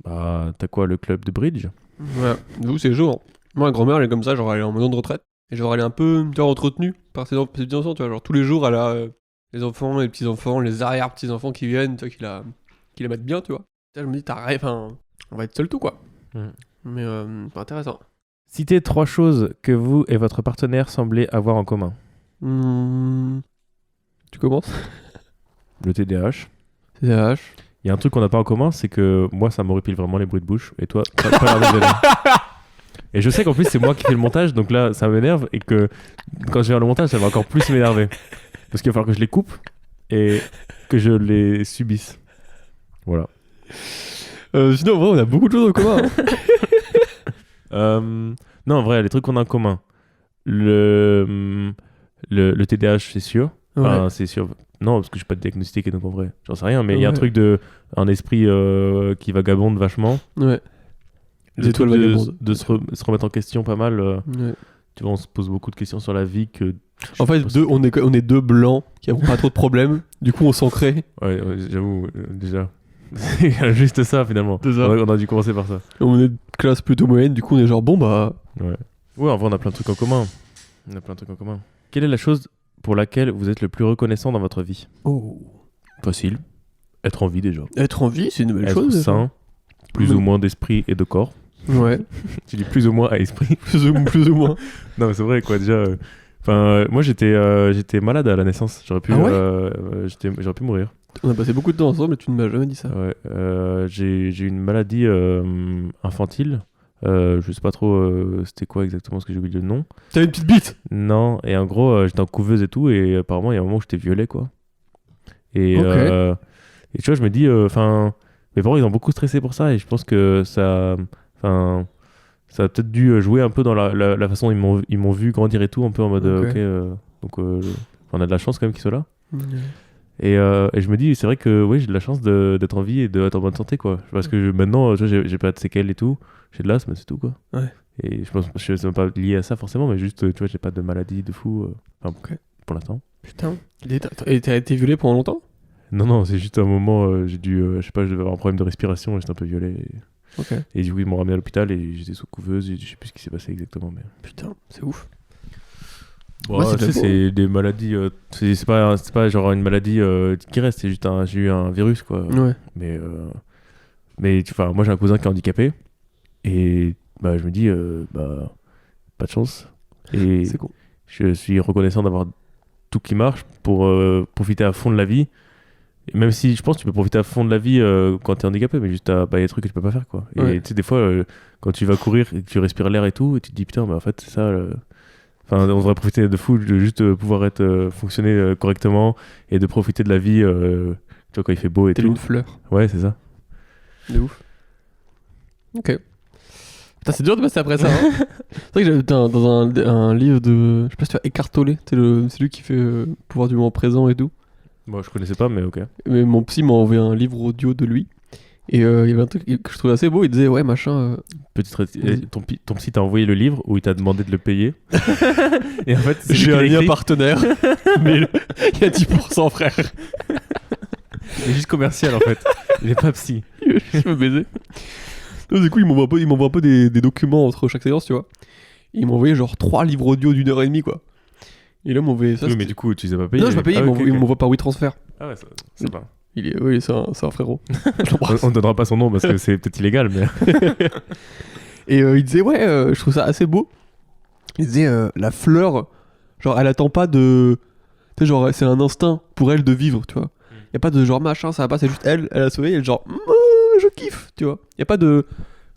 bah, t'as quoi, le club de bridge? Ouais. Nous, c'est chaud. Hein. Moi, ma grand-mère, elle est comme ça, genre, elle est en maison de retraite. Et genre, elle est un peu, tu vois, entretenue par ses petits-enfants, tu vois. Genre, tous les jours, elle a les enfants, les petits-enfants, les arrière-petits-enfants qui viennent, tu vois, qui la mettent bien, tu vois. Là, je me dis, enfin, on va être seul tout, quoi. Mais c'est intéressant. Citez 3 choses que vous et votre partenaire semblez avoir en commun. Tu commences? Le TDAH. TDAH. Il y a un truc qu'on n'a pas en commun, c'est que moi, ça m'horripile vraiment les bruits de bouche, et toi, pas l'air de gêner. Et je sais qu'en plus, c'est moi qui fais le montage, donc là, ça m'énerve, et que quand je vais faire le montage, ça va encore plus m'énerver. Parce qu'il va falloir que je les coupe, et que je les subisse. Voilà. Sinon, en vrai, on a beaucoup de choses en commun. Non, en vrai, les trucs qu'on a en commun. Le TDAH, c'est sûr. Enfin, c'est sûr. Non, parce que je suis pas diagnostiqué, donc en vrai, j'en sais rien, mais il y a un truc de. Un esprit qui vagabonde vachement. Ouais. Le étoiles truc vagabondes. de se remettre en question pas mal. Ouais. Tu vois, on se pose beaucoup de questions sur la vie que. En fait, on est deux blancs qui n'ont pas trop de problèmes. Du coup, on s'en crée. Ouais, j'avoue, déjà. C'est juste ça finalement. C'est ça. On a dû commencer par ça. On est de classe plutôt moyenne. Du coup, on est genre, bon, bah. Ouais, en vrai, on a plein de trucs en commun. Quelle est la chose pour laquelle vous êtes le plus reconnaissant dans votre vie? Oh. Facile. Être en vie déjà. Être en vie, c'est une belle Être chose. déjà. sain. Plus ou moins d'esprit et de corps. Ouais. Tu dis plus ou moins à esprit. plus ou moins. Non, mais c'est vrai, quoi, déjà. Moi, j'étais malade à la naissance. J'aurais pu, Ah ouais j'aurais pu mourir. On a passé beaucoup de temps ensemble et tu ne m'as jamais dit ça. Ouais, j'ai eu une maladie infantile. Je sais pas trop c'était quoi exactement, parce que j'ai oublié le nom. T'avais une petite bite? Non, et en gros, j'étais en couveuse et tout, et apparemment, il y a un moment où j'étais violet, quoi. Et, Ok. et tu vois, je me dis, mes parents, ils ont beaucoup stressé pour ça, et je pense que ça a peut-être dû jouer un peu dans la façon dont ils m'ont vu grandir et tout, un peu en mode, Ok. donc on a de la chance quand même qu'ils soient là. Et je me dis, c'est vrai que oui, j'ai de la chance d'être en vie et d'être en bonne santé, quoi. Parce que maintenant, tu vois, j'ai pas de séquelles et tout. J'ai de l'asthme, c'est tout, quoi. Ouais. Et je pense que c'est même pas lié à ça forcément, mais juste, tu vois, j'ai pas de maladie de fou. Ok. Pour l'instant. Putain. Et t'as été violé pendant longtemps? Non, c'est juste un moment, j'ai dû, je sais pas, je devais avoir un problème de respiration, et j'étais un peu violet. Ok. Et du coup, ils m'ont ramené à l'hôpital et j'étais sous couveuse, et je sais plus ce qui s'est passé exactement. Mais... Putain, c'est ouf. Bon, Ouais, c'est tu sais, de la c'est des maladies, c'est pas genre une maladie qui reste, c'est juste j'ai eu un virus, quoi. Ouais. Mais enfin, moi j'ai un cousin qui est handicapé et bah je me dis pas de chance et C'est con. je suis reconnaissant d'avoir tout qui marche pour profiter à fond de la vie. Et même si je pense que tu peux profiter à fond de la vie quand t'es handicapé, mais juste il y a des trucs que tu peux pas faire, quoi. Et Ouais. tu sais, des fois quand tu vas courir et que tu respires l'air et tout, et tu te dis putain, mais en fait c'est ça. Enfin, on devrait profiter de fou, de juste pouvoir fonctionner correctement et de profiter de la vie, tu vois, quand il fait beau et T'es tout. une fleur. Ouais, c'est ça. De ouf. Ok. Putain, c'est dur de passer après ça. Hein. C'est vrai que j'avais dans un livre de. Je sais pas si tu vois, Eckhart Tolle. C'est lui qui fait Pouvoir du moment présent et tout. Moi, je connaissais pas, mais ok. Mais mon psy m'a envoyé un livre audio de lui. Et il y avait un truc que je trouvais assez beau. Il disait, ouais, machin. Ton psy t'a envoyé le livre où il t'a demandé de le payer. Et en fait, c'est lui J'ai qui l'a un lien écrit. partenaire. Mais il y a 10%, frère. Il est juste commercial en fait. Il est pas psy. Je veux baiser. Donc, du coup, il m'envoie un peu des documents entre chaque séance, tu vois. Et il m'a envoyé genre 3 livres audio d'1h30, quoi. Et là, il m'a envoyé ça. Oui, mais c'était- du coup, tu les as pas payés. Non, je m'ai payé, Ah, il ok, ok. m'envoie par WeTransfer. Ah ouais, c'est pas. Oui, c'est un frérot. Je l'embrasse. On donnera pas son nom parce que c'est peut-être illégal, mais. Et il disait, ouais, je trouve ça assez beau. Il disait, la fleur, genre, elle attend pas de. Tu sais, genre, c'est un instinct pour elle de vivre, tu vois. Y a pas de genre machin, ça va pas, c'est juste elle a sauvé, elle, genre, je kiffe, tu vois. Y a pas de.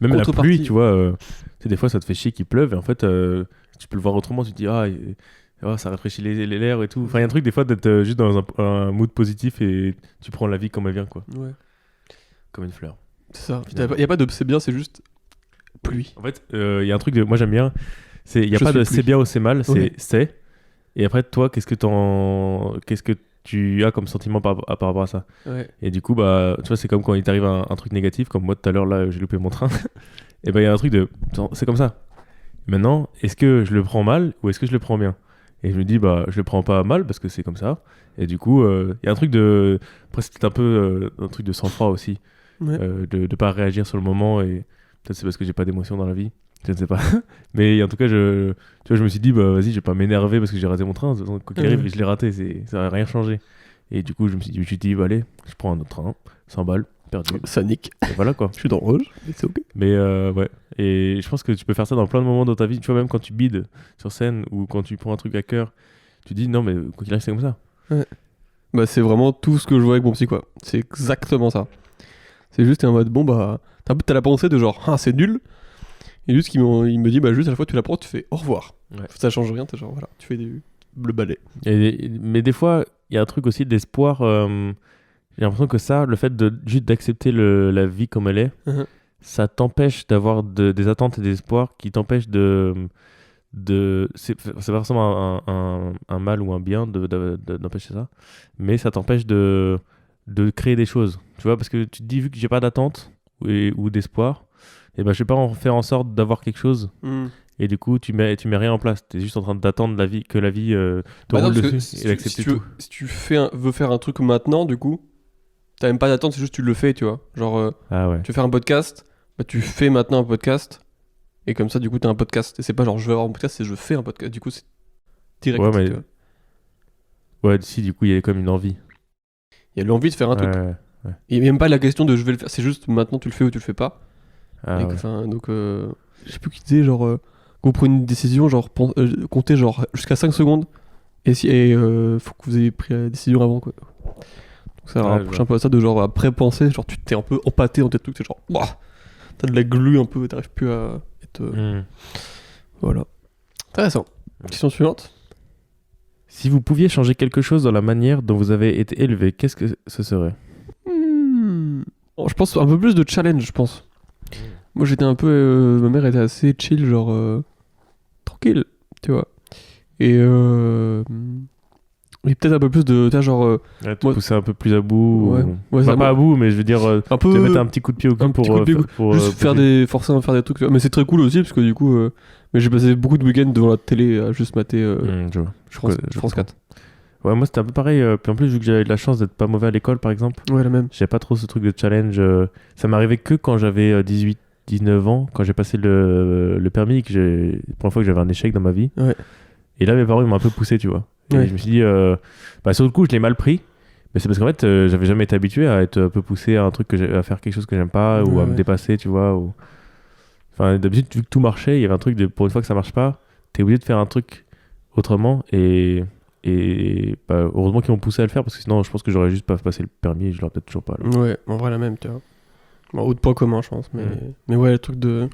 Même la Contrepartie. pluie, tu vois, tu sais, des fois ça te fait chier qu'il pleuve et en fait, tu peux le voir autrement, tu te dis, ça rafraîchit les airs et tout. Enfin, il y a un truc des fois d'être juste dans un mood positif et tu prends la vie comme elle vient, quoi. Ouais. Comme une fleur. C'est ça. Finalement. Y a pas de c'est bien, c'est juste pluie. En fait, il y a un truc de. Moi j'aime bien, il n'y a Je pas suis de pluie. c'est bien ou c'est mal, Ouais. c'est. Et après, toi, qu'est-ce que tu as comme sentiment par rapport à ça? Ouais. Et du coup, bah, tu vois, c'est comme quand il t'arrive un truc négatif, comme moi tout à l'heure, là, j'ai loupé mon train. Et ben, il y a un truc de. C'est comme ça. Maintenant, est-ce que je le prends mal ou est-ce que je le prends bien? Et je me dis, bah, je le prends pas mal parce que c'est comme ça. Et du coup, il y a un truc de. Après, c'est un peu un truc de sang-froid aussi. Ouais. De pas réagir sur le moment. Et peut-être c'est parce que j'ai pas d'émotion dans la vie. Je ne sais pas. Mais en tout cas, tu vois, je me suis dit, bah, vas-y, je vais pas m'énerver parce que j'ai raté mon train. Quoi qu'il arrive, je l'ai raté. Ça n'a rien changé. Et du coup, je me suis dit, bah, allez, je prends un autre train. 100 balles, perdu. Ça nique. Et voilà quoi. Je suis dans le rouge, mais c'est ok. Mais ouais. Et je pense que tu peux faire ça dans plein de moments dans ta vie. Tu vois, même quand tu bides sur scène ou quand tu prends un truc à cœur, tu dis non, mais quoi qu'il arrive, c'est comme ça. Bah, c'est vraiment tout ce que je vois avec mon psy, quoi. C'est exactement ça. C'est juste, t'es en mode, bon, bah, t'as la pensée de genre, ah, c'est nul. Et juste, il me dit, bah, juste à la fois que tu l'apprends, tu fais au revoir. Ouais. Ça change rien, t'es genre, voilà, tu fais le balai. Mais des fois, il y a un truc aussi d'espoir. J'ai l'impression que ça, le fait de juste d'accepter la vie comme elle est, Mhm. ça t'empêche d'avoir des attentes et des espoirs qui t'empêchent c'est pas forcément un mal ou un bien d'empêcher ça, mais ça t'empêche de créer des choses, tu vois, parce que tu te dis, vu que j'ai pas d'attente ou d'espoir, et ben je vais pas en faire en sorte d'avoir quelque chose, et du coup tu mets rien en place, t'es juste en train d'attendre que la vie te Bah non, roule parce que dessus et d'accepter tout. si tu veux faire un truc maintenant, du coup, t'as même pas d'attente, c'est juste tu le fais, tu vois. Genre, Ah ouais. tu veux faire un podcast, bah tu fais maintenant un podcast, et comme ça, du coup, t'as un podcast. Et c'est pas genre je veux avoir un podcast, c'est je fais un podcast. Du coup, c'est direct. Ouais, mais- tu vois. Ouais, si, du coup, il y avait comme une envie. Il y a l'envie de faire un truc. Ouais. Il y a même pas la question de je vais le faire, c'est juste maintenant tu le fais ou tu le fais pas. Ah Et ouais. enfin, donc, je sais plus qui disait, genre, quand vous prenez une décision, genre, comptez genre jusqu'à 5 secondes, et faut que vous ayez pris la décision avant, quoi. Donc ça Ouais, rapproche je un peu à ça, de genre, après penser, genre, tu t'es un peu empâté dans tes trucs, c'est genre, ouah, t'as de la glu un peu, t'arrives plus à être. Voilà. Intéressant. Question suivante. Si vous pouviez changer quelque chose dans la manière dont vous avez été élevé, qu'est-ce que ce serait? Oh, je pense un peu plus de challenge, je pense. Moi j'étais un peu. Ma mère était assez chill, genre. Tranquille, tu vois. Et peut-être un peu plus de. T'as genre. Ouais, te moi- pousser un peu plus à bout. Ouais. Ouais, Enfin, ça, pas à moi- bout, mais je veux dire, un te peu. mettre un petit coup de pied au cul un pour. petit coup de pied au cul. pour, Juste faire forcer à faire des trucs. Tu vois. Mais c'est très cool aussi, parce que du coup. Mais j'ai passé beaucoup de week-ends devant la télé à juste mater Je vois. France 4. Ouais, moi c'était un peu pareil. Puis en plus, vu que j'avais de la chance d'être pas mauvais à l'école, par exemple, Ouais, la même. j'avais pas trop ce truc de challenge. Ça m'arrivait que quand j'avais 19 ans, quand j'ai passé le permis, et que la première fois que j'avais un échec dans ma vie. Ouais. Et là, mes parents ils m'ont un peu poussé, tu vois. Et Ouais. je me suis dit, sur le coup, je l'ai mal pris. Mais c'est parce qu'en fait, j'avais jamais été habitué à être un peu poussé à un truc à faire quelque chose que j'aime pas ou à me Ouais. dépasser, tu vois. Enfin, d'habitude, vu que tout marchait, il y avait un truc pour une fois que ça marche pas, t'es obligé de faire un truc autrement. Et bah, heureusement qu'ils m'ont poussé à le faire parce que sinon, je pense que j'aurais juste pas passé le permis et je l'aurais peut-être toujours pas. Là. Ouais, en vrai, la même, tu vois. Bon, autre point commun, je pense. Mais ouais, le truc de.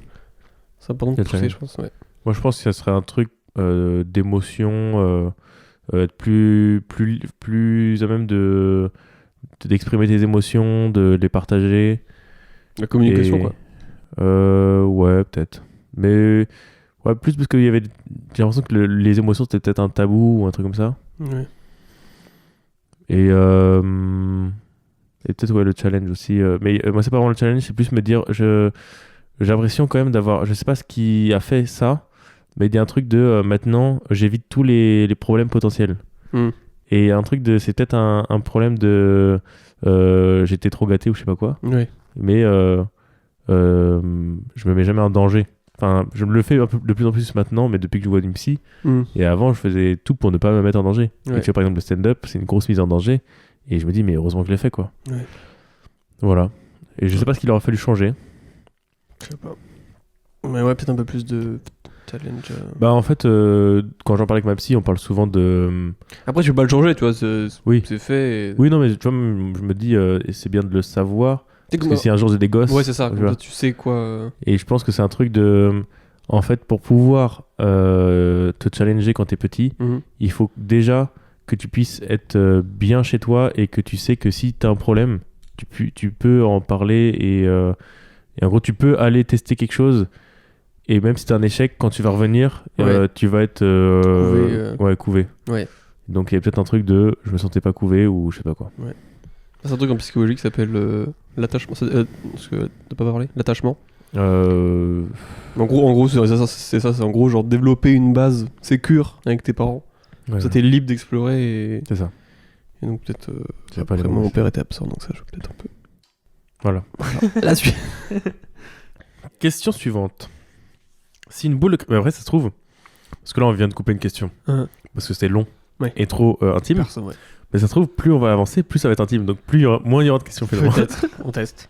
C'est important de Le pousser, challenge. je pense. Ouais. Moi, je pense que ça serait un truc d'émotion, être plus à même d'exprimer tes émotions, de les partager. La communication, Et- quoi. Ouais, peut-être. Mais ouais, plus parce que j'ai l'impression que les émotions c'était peut-être un tabou ou un truc comme ça. Ouais. Et peut-être ouais, le challenge aussi. Mais moi, c'est pas vraiment le challenge, c'est plus me dire. J'ai l'impression quand même d'avoir. Je sais pas ce qui a fait ça, mais il y a un truc de maintenant, j'évite tous les problèmes potentiels. Hmm. Et un truc de. C'est peut-être un problème de. J'étais trop gâté ou je sais pas quoi. Ouais. Mais je me mets jamais en danger. Enfin, je me le fais un peu, de plus en plus maintenant, mais depuis que je vois une psy. Et avant, je faisais tout pour ne pas me mettre en danger. Ouais. Et tu vois, par exemple, le stand-up, c'est une grosse mise en danger. Et je me dis, mais heureusement que je l'ai fait, quoi. Ouais. Voilà. Et je sais pas ce qu'il aurait fallu changer. Je sais pas. Mais ouais, peut-être un peu plus de challenge. Bah, en fait, quand j'en parle avec ma psy, on parle souvent de. Après, tu peux pas le changer, tu vois. Oui. C'est fait. Oui, non, mais tu vois, je me dis, et c'est bien de le savoir. Parce que si un jour j'ai des gosses. Ouais, c'est ça. tu Comme vois. ça, tu sais quoi. Et je pense que c'est un truc de. En fait, pour pouvoir te challenger quand t'es petit, il faut déjà que tu puisses être bien chez toi et que tu sais que si t'as un problème, tu peux en parler et en gros, tu peux aller tester quelque chose. Et même si t'as un échec, quand tu vas revenir, Ouais. tu vas être couvé. Ouais. Donc il y a peut-être un truc de je me sentais pas couvé ou je sais pas quoi. C'est un truc en psychologie qui s'appelle l'attachement. Parce que t'as pas parlé l'attachement. En gros c'est ça. C'est en gros genre développer une base sécure avec tes parents. Ouais, Ça t'es libre d'explorer et. c'est ça. Et donc peut-être. C'est pas les Après, mots. mon père était absent, donc ça joue peut-être un peu. Voilà. La suite. Question suivante. Si une boule de... Mais après, ça se trouve... Parce que là, on vient de couper une question. Parce que c'était long Ouais. et trop intime. Personne, ouais. Mais ça se trouve, plus on va avancer, plus ça va être intime. Donc moins il y aura de questions finalement. Peut-être. On teste.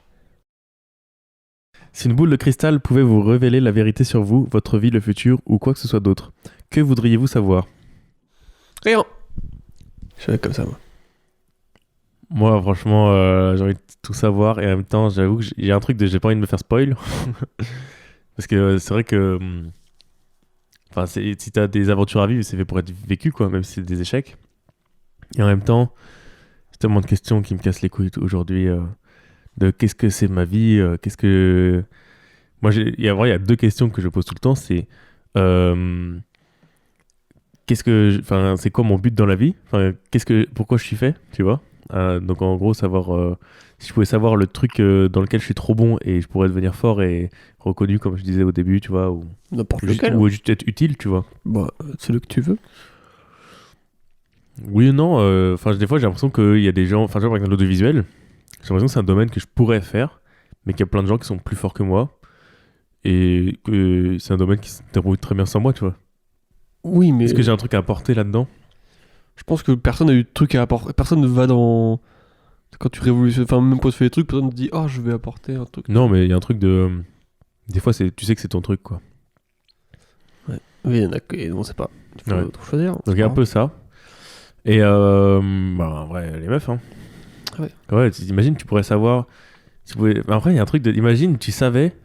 Si une boule de cristal pouvait vous révéler la vérité sur vous, votre vie, le futur ou quoi que ce soit d'autre, que voudriez-vous savoir? Rien. Je suis comme ça, moi. Moi, franchement, j'ai envie de tout savoir et en même temps, j'avoue que j'ai un truc de j'ai pas envie de me faire spoil. Parce que c'est vrai que... Enfin, si t'as des aventures à vivre, c'est fait pour être vécu, quoi, même si c'est des échecs. Et en même temps, c'est tellement de questions qui me cassent les couilles aujourd'hui. De qu'est-ce que c'est ma vie, qu'est-ce que... Moi, il y a deux questions que je pose tout le temps, c'est... Enfin, c'est quoi mon but dans la vie? Enfin, pourquoi je suis fait, tu vois? Donc en gros, savoir... si je pouvais savoir le truc dans lequel je suis trop bon et je pourrais devenir fort et reconnu, comme je disais au début, tu vois, ou N'importe juste, lequel. ou juste être utile, tu vois. Bah, c'est le que tu veux. Oui ou non, enfin des fois j'ai l'impression qu'il y a des gens, enfin par exemple l'audiovisuel, j'ai l'impression que c'est un domaine que je pourrais faire, mais qu'il y a plein de gens qui sont plus forts que moi et que c'est un domaine qui se débrouille très bien sans moi, tu vois. Oui, mais. Est-ce que j'ai un truc à apporter là-dedans? Je pense que personne n'a eu de truc à apporter. Personne ne va dans. Quand tu révolutionnes. Enfin, même quand tu fais des trucs, personne ne dit je vais apporter un truc. Non, mais il y a un truc de... Des fois, tu sais que c'est ton truc, quoi. Oui, il y en a que. On sait pas. Il faut Ouais. tout choisir. Donc il y a un peu ça. Et en vrai, les meufs, hein. Ouais. Ouais, t'imagines, tu pourrais savoir... Après, il y a un truc de... Imagine, tu savais...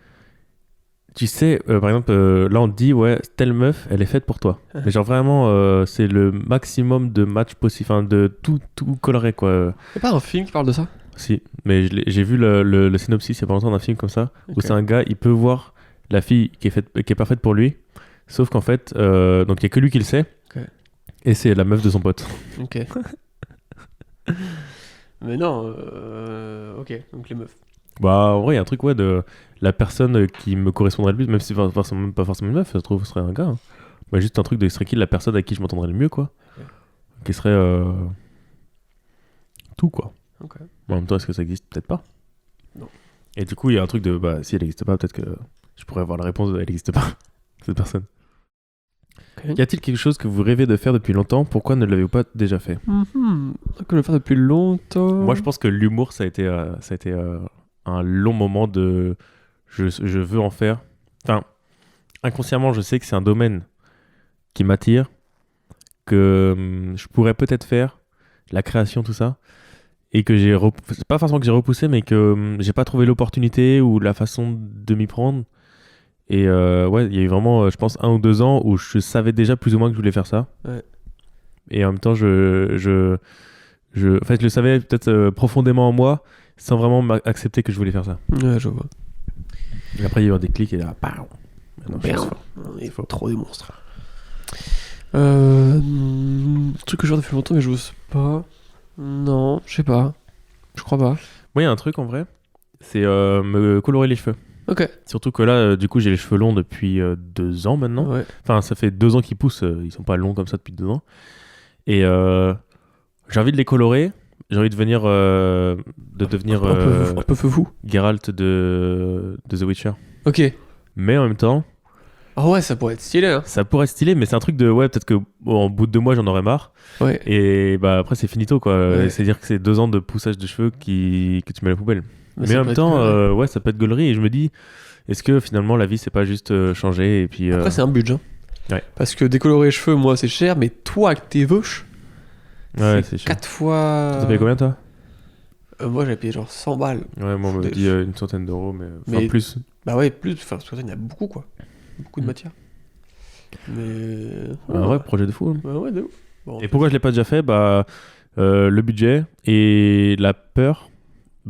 Tu sais, par exemple, là on te dit, ouais, telle meuf, elle est faite pour toi. Mais genre vraiment, c'est le maximum de matchs possible, enfin de tout coloré, quoi. Y'a pas un film qui parle de ça? Si, mais j'ai vu le synopsis il y a pas longtemps d'un film comme ça, où Ok. c'est un gars, il peut voir la fille qui est parfaite pour lui, sauf qu'en fait, donc il y a que lui qui le sait, Ok. et c'est la meuf de son pote. Ok. Mais non, ok, donc les meufs. Bah en vrai, il y a un truc, ouais, de la personne qui me correspondrait le plus, même si pas forcément une meuf, ça se trouve, ce serait un gars. Hein. Bah, juste un truc de, ce serait qui la personne à qui je m'entendrais le mieux, quoi. Ok. Qui serait tout, quoi. Ok. En même temps, est-ce que ça existe? Peut-être pas. Non. Et du coup, il y a un truc de, bah, si elle n'existe pas, peut-être que je pourrais avoir la réponse de, elle n'existe pas, cette personne. Ok. Y a-t-il quelque chose que vous rêvez de faire depuis longtemps? Pourquoi ne l'avez-vous pas déjà fait? Que je vais faire depuis longtemps. Moi, je pense que l'humour, ça a été un long moment de... Je veux en faire. Enfin, inconsciemment, je sais que c'est un domaine qui m'attire, que je pourrais peut-être faire, la création, tout ça, et que c'est pas forcément que j'ai repoussé, mais que j'ai pas trouvé l'opportunité ou la façon de m'y prendre. Et ouais, il y a eu vraiment, je pense, 1 ou 2 ans où je savais déjà plus ou moins que je voulais faire ça. Ouais. Et en même temps, en fait, je le savais peut-être profondément en moi, sans vraiment accepter que je voulais faire ça. Ouais, je vois. Et après, il y a eu un déclic et là, bam. Maintenant, je suis Merde. fort. Il C'est faux. faut trop des monstres. Truc que je fais depuis longtemps mais j'ose pas. Non, je sais pas. Je crois pas. Moi, il y a un truc en vrai, c'est me colorer les cheveux. Ok. Surtout que là, du coup, j'ai les cheveux longs depuis 2 ans maintenant. Ouais. Enfin, ça fait 2 ans qu'ils poussent, ils sont pas longs comme ça depuis 2 ans. Et j'ai envie de les colorer. j'ai envie de devenir un peu fou. Geralt de The Witcher. Ok. Mais en même temps, Ah ouais, ça pourrait être stylé, hein. ça pourrait être stylé, mais c'est un truc de ouais, peut-être que en bout de 2 mois, j'en aurais marre. Ouais. Et bah après, c'est finito quoi. Ouais. C'est-à-dire que c'est 2 ans de poussage de cheveux que tu mets à la poubelle. Mais ça en peut même être temps, cool, ouais, ça peut être gaulerie. Et je me dis, est-ce que finalement la vie, c'est pas juste changer et puis. Après, c'est un budget. Ouais. Parce que décolorer les cheveux, moi, c'est cher, mais toi, avec tes veuches, Ouais, c'est chiant. 4 fois. T'as payé combien toi? Moi, j'avais payé genre 100 balles. Ouais, moi on me Des- dit une centaine d'euros, mais enfin Mais- plus. Bah ouais, plus. Enfin, parce que ça, il y en a beaucoup, quoi. Beaucoup de Mm. matière. Mais. Un vrai projet de fou. Hein. Ouais, ouais, de ouf. Bon, Et pourquoi je l'ai pas déjà fait? Bah, le budget et la peur,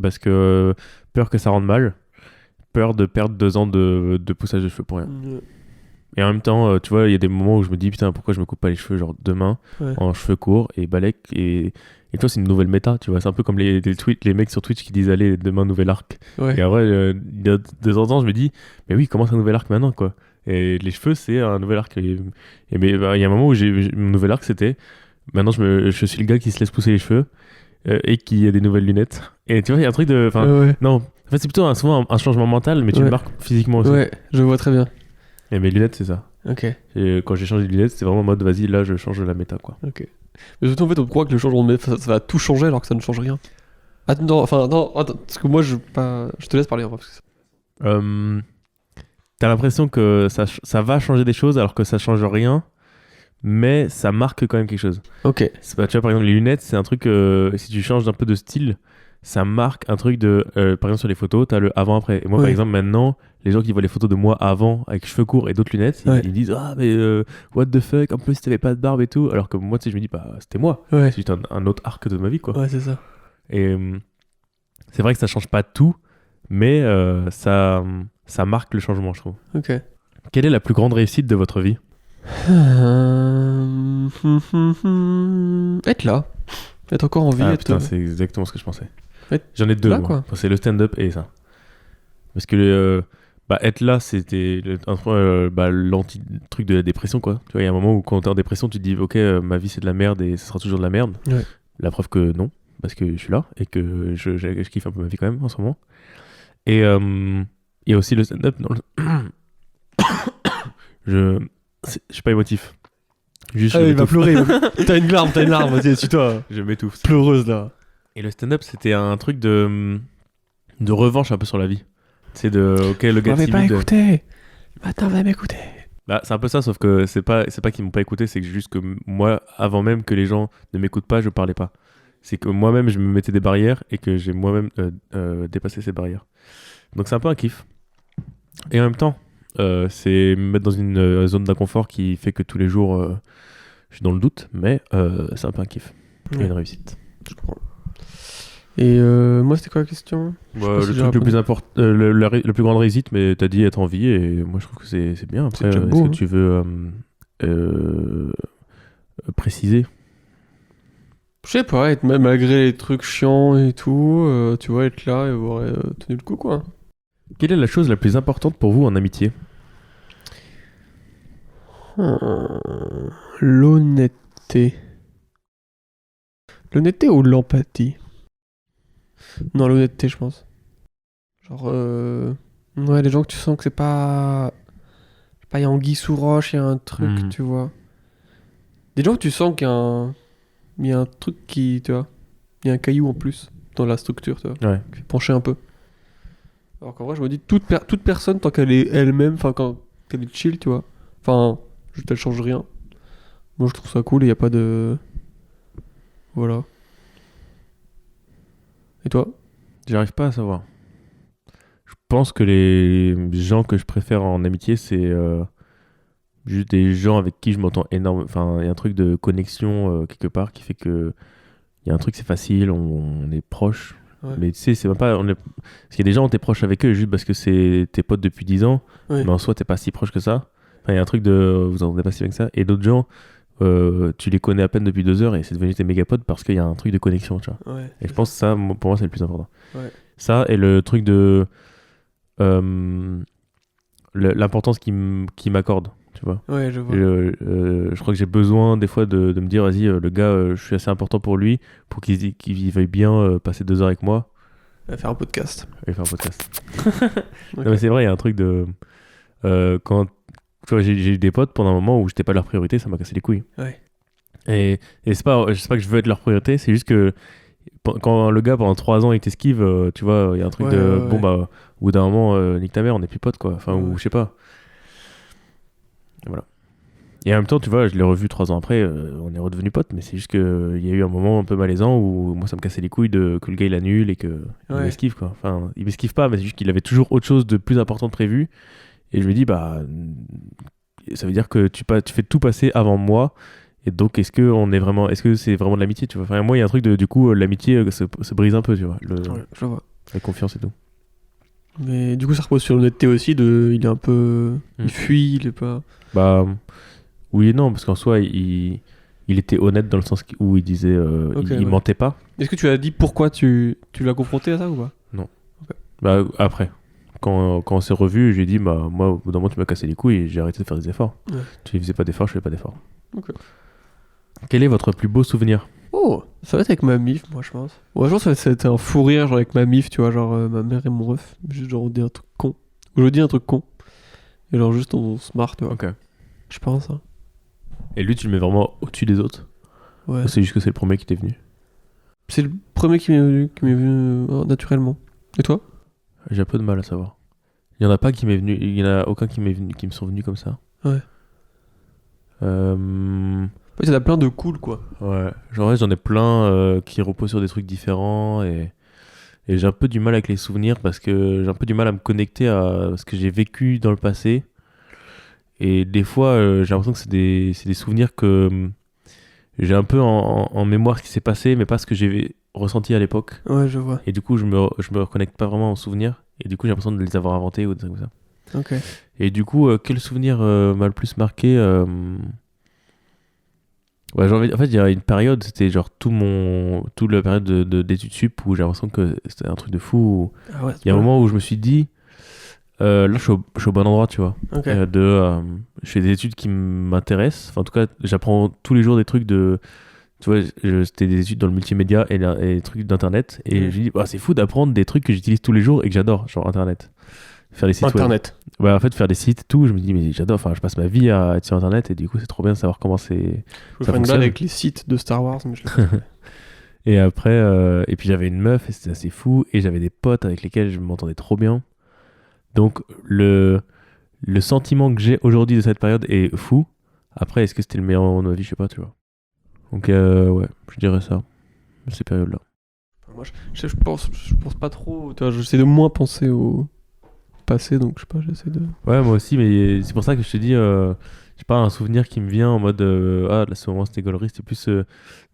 parce que peur que ça rende mal, peur de perdre 2 ans de poussage de cheveux pour rien. Et en même temps, tu vois, il y a des moments où je me dis putain, pourquoi je me coupe pas les cheveux genre demain Ouais. en cheveux courts et balèque et toi c'est une nouvelle méta, tu vois, c'est un peu comme les mecs sur Twitch qui disent allez demain nouvel arc. Ouais. Et en vrai, de temps en temps, je me dis mais oui, commence un nouvel arc maintenant quoi. Et les cheveux c'est un nouvel arc. Mais bah, il y a un moment où mon nouvel arc c'était maintenant je suis le gars qui se laisse pousser les cheveux et qui a des nouvelles lunettes. Et tu vois, il y a un truc de enfin Ouais. non, en fait c'est plutôt souvent un changement mental mais tu Ouais. le marques physiquement aussi. Ouais, je vois très bien. Et mes lunettes c'est ça. Ok. Et quand j'ai changé de lunettes, c'était vraiment en mode vas-y, là je change la méta quoi. Ok. Mais surtout, en fait, on croit que le changement de méthode, ça va tout changer alors que ça ne change rien. Attends, parce que moi, je te laisse parler. Parce que T'as l'impression que ça va changer des choses alors que ça change rien, mais ça marque quand même quelque chose. Ok. C'est pas, tu vois, par exemple, les lunettes, c'est un truc, si tu changes d'un peu de style, ça marque un truc de. Par exemple, sur les photos, t'as le avant-après. Et moi, par Ouais. exemple, maintenant, les gens qui voient les photos de moi avant avec cheveux courts et d'autres lunettes, Ouais. ils disent ah, mais what the fuck, en plus, t'avais pas de barbe et tout. Alors que moi, tu sais, je me dis, bah, c'était moi. Ouais. C'est juste un autre arc de ma vie, quoi. Ouais, c'est ça. Et c'est vrai que ça change pas tout, mais ça marque le changement, je trouve. Ok. Quelle est la plus grande réussite de votre vie? Être là. Être encore en vie. Ah être... putain, c'est exactement ce que je pensais. Être J'en ai 2, là, moi. quoi. Enfin, c'est le stand-up et ça. Parce que être là, c'était l'anti-truc de la dépression, quoi. Tu vois, il y a un moment où quand t'es en dépression, tu te dis, ok, ma vie c'est de la merde et ce sera toujours de la merde. Ouais. La preuve que non, parce que je suis là et que je kiffe un peu ma vie quand même en ce moment. Et il y a aussi le stand-up dans le... je suis pas émotif. Juste, Ah, je il va m'étouffe. pleurer. T'as une larme, vas-y, suis-toi. Je m'étouffe. Pleureuse là. Et le stand-up, c'était un truc de revanche un peu sur la vie. C'est de, ok, le gars m'avez pas timide. écouté. Attends, vous m'écouter. Bah, c'est un peu ça, sauf que c'est pas qu'ils m'ont pas écouté, c'est que juste que moi, avant même que les gens ne m'écoutent pas, je parlais pas. C'est que moi-même, je me mettais des barrières et que j'ai moi-même dépassé ces barrières. Donc c'est un peu un kiff. Et en même temps, c'est me mettre dans une zone d'inconfort qui fait que tous les jours, je suis dans le doute, mais c'est un peu un kiff. Et Ouais. une réussite. Je comprends. Et moi, c'était quoi la question? Je sais pas si Le j'ai truc le répondu. plus important, la plus grande réussite, mais t'as dit être en vie, et moi je trouve que c'est bien. Après, déjà est-ce beau, que hein. tu veux préciser? Je sais pas, être même malgré les trucs chiants et tout, tu vois, être là et avoir tenu le coup, quoi. Quelle est la chose la plus importante pour vous en amitié? L'honnêteté. L'honnêteté ou l'empathie? Non, l'honnêteté, je pense. Genre, ouais, les gens que tu sens que c'est pas... Je sais pas, il y a anguille sous roche, il y a un truc, Mhm. tu vois. Des gens que tu sens qu'il y a un... Il y a un truc qui, tu vois, il y a un caillou en plus dans la structure, tu vois, Ouais. qui fait pencher un peu. Alors qu'en vrai, je me dis, toute personne, tant qu'elle est elle-même, enfin, quand elle est chill, tu vois, enfin, juste elle change rien. Moi, je trouve ça cool et il n'y a pas de... Voilà. Et toi? J'arrive pas à savoir. Je pense que les gens que je préfère en amitié, c'est juste des gens avec qui je m'entends énormément. Enfin, il y a un truc de connexion quelque part qui fait que il y a un truc, c'est facile, on est proche. Ouais. Mais tu sais, c'est même pas. Parce qu'il y a des gens, t'es proche avec eux juste parce que c'est tes potes depuis 10 ans, Ouais. mais en soi, t'es pas si proche que ça. Enfin, il y a un truc de. Vous en êtes pas si bien que ça. Et d'autres gens, tu les connais à peine depuis 2 heures et c'est devenu tes méga potes parce qu'il y a un truc de connexion, tu vois. Ouais. Et je pense que ça, pour moi, c'est le plus important. Ouais. Ça et le truc de l'importance qu'il m'accorde, tu tu vois. Ouais, je vois. Je crois que j'ai besoin des fois de me dire, vas-y, le gars, je suis assez important pour lui, pour qu'il veuille bien passer 2 heures avec moi On va faire un podcast. et faire un podcast. Ok. Non, mais c'est vrai, il y a un truc de... quand tu vois, j'ai eu des potes pendant un moment où j'étais pas leur priorité, ça m'a cassé les couilles. Ouais. Et c'est pas que je veux être leur priorité, c'est juste que quand le gars pendant 3 ans il t'esquive, tu vois, il y a un truc Ouais, de... ouais, Bon ouais. bah, au bout d'un moment, nique ta mère, on est plus potes, quoi. Enfin, Ouais. ou je sais pas. Voilà. Et en même temps, tu vois, je l'ai revu 3 ans après, on est redevenus potes, mais c'est juste qu'il y a eu un moment un peu malaisant où moi ça me cassait les couilles que le gars il annule et qu'il Ouais. m'esquive, quoi. Enfin, il m'esquive pas, mais c'est juste qu'il avait toujours autre chose de plus important de prévu. Et je me dis, bah, ça veut dire que tu fais tout passer avant moi. Et donc, est-ce que c'est vraiment de l'amitié, tu vois? Enfin, moi, il y a un truc du coup, l'amitié se brise un peu, tu vois, Ouais, je vois. la confiance et tout. Mais du coup, ça repose sur l'honnêteté aussi. Il est un peu. Mm. Il fuit, il est pas. Bah, oui et non, parce qu'en soi, il était honnête dans le sens où il disait, Ok, il ouais. mentait pas. Est-ce que tu as dit pourquoi tu l'as confronté à ça ou pas? Bah, après, quand on s'est revus, je lui ai dit, bah, moi, au bout d'un moment, tu m'as cassé les couilles et j'ai arrêté de faire des efforts. Ouais. Tu faisais pas d'efforts, je fais pas d'efforts. Ok. Quel est votre plus beau souvenir? Oh, ça va être avec ma mif, moi, je pense. Ouais, je pense que ça va être un fou rire, genre avec ma mif, tu vois, genre ma mère et mon ref. Juste, genre, on dit un truc con. Ou je dis un truc con. Et genre, juste, on se marre, tu vois. Ok. Je pense, hein. Et lui, tu le mets vraiment au-dessus des autres? Ouais. Ou c'est juste que c'est le premier qui t'est venu? C'est le premier qui m'est venu naturellement. Et toi? J'ai un peu de mal à savoir. Il y en a pas qui m'est venu, il y en a aucun qui me sont venus comme ça. Ouais. En fait, il y en a plein de cool, quoi. Ouais. Genre, ouais, j'en ai plein qui reposent sur des trucs différents et j'ai un peu du mal avec les souvenirs parce que j'ai un peu du mal à me connecter à ce que j'ai vécu dans le passé. Et des fois, j'ai l'impression que c'est des souvenirs que j'ai un peu en mémoire ce qui s'est passé, mais pas ce que j'ai ressenti à l'époque. Ouais, je vois. Et du coup, je me reconnecte pas vraiment aux souvenirs. Et du coup, j'ai l'impression de les avoir inventés ou des trucs comme ça. Ok. Et du coup, quel souvenir m'a le plus marqué ouais, en fait, il y a une période, c'était genre toute la période d'études sup où j'ai l'impression que c'était un truc de fou. Ah ouais, Il y a un moment où je me suis dit, là, je suis au bon endroit, tu vois. Ok. Je fais des études qui m'intéressent. Enfin, en tout cas, j'apprends tous les jours des trucs de. Tu vois, c'était des études dans le multimédia et des trucs d'internet. Et Ouais. je me dis, bah, c'est fou d'apprendre des trucs que j'utilise tous les jours et que j'adore, genre internet. Faire des sites web. Internet. Ouais, en fait, faire des sites et tout, je me dis, mais j'adore. Enfin, je passe ma vie à être sur internet et du coup, c'est trop bien de savoir comment c'est. Je veux Ça faire une fonctionne. blague avec les sites de Star Wars, mais je l'ai pas fait. Et après, et puis j'avais une meuf et c'était assez fou. Et j'avais des potes avec lesquels je m'entendais trop bien. Donc, le sentiment que j'ai aujourd'hui de cette période est fou. Après, est-ce que c'était le meilleur moment de ma vie? Je sais pas, tu vois. Donc, ouais, je dirais ça. Ces périodes-là. Moi, je pense pas trop. Tu vois, j'essaie de moins penser au passé, donc je sais pas, j'essaie de. Ouais, moi aussi, mais c'est pour ça que je te dis, j'ai pas un souvenir qui me vient en mode ah, là, ce moment c'était gaulerie, c'est plus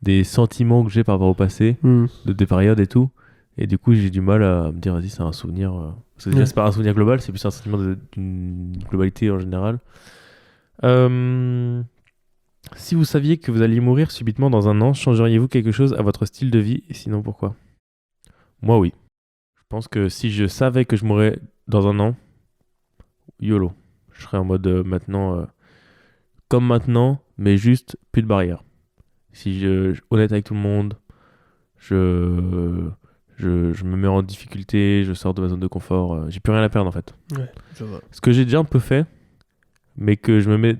des sentiments que j'ai par rapport au passé, de des périodes et tout. Et du coup, j'ai du mal à me dire, vas-y, c'est un souvenir. Parce que déjà, Ouais. c'est pas un souvenir global, c'est plus un sentiment d'une globalité en général. Si vous saviez que vous alliez mourir subitement dans 1 an, changeriez-vous quelque chose à votre style de vie? Et sinon, pourquoi? Moi, oui. Je pense que si je savais que je mourrais dans 1 an, YOLO. Je serais en mode maintenant, comme maintenant, mais juste plus de barrières. Si honnête avec tout le monde, je me mets en difficulté, je sors de ma zone de confort, j'ai plus rien à perdre en fait. Ouais, je vois. Ce que j'ai déjà un peu fait, mais que je me mets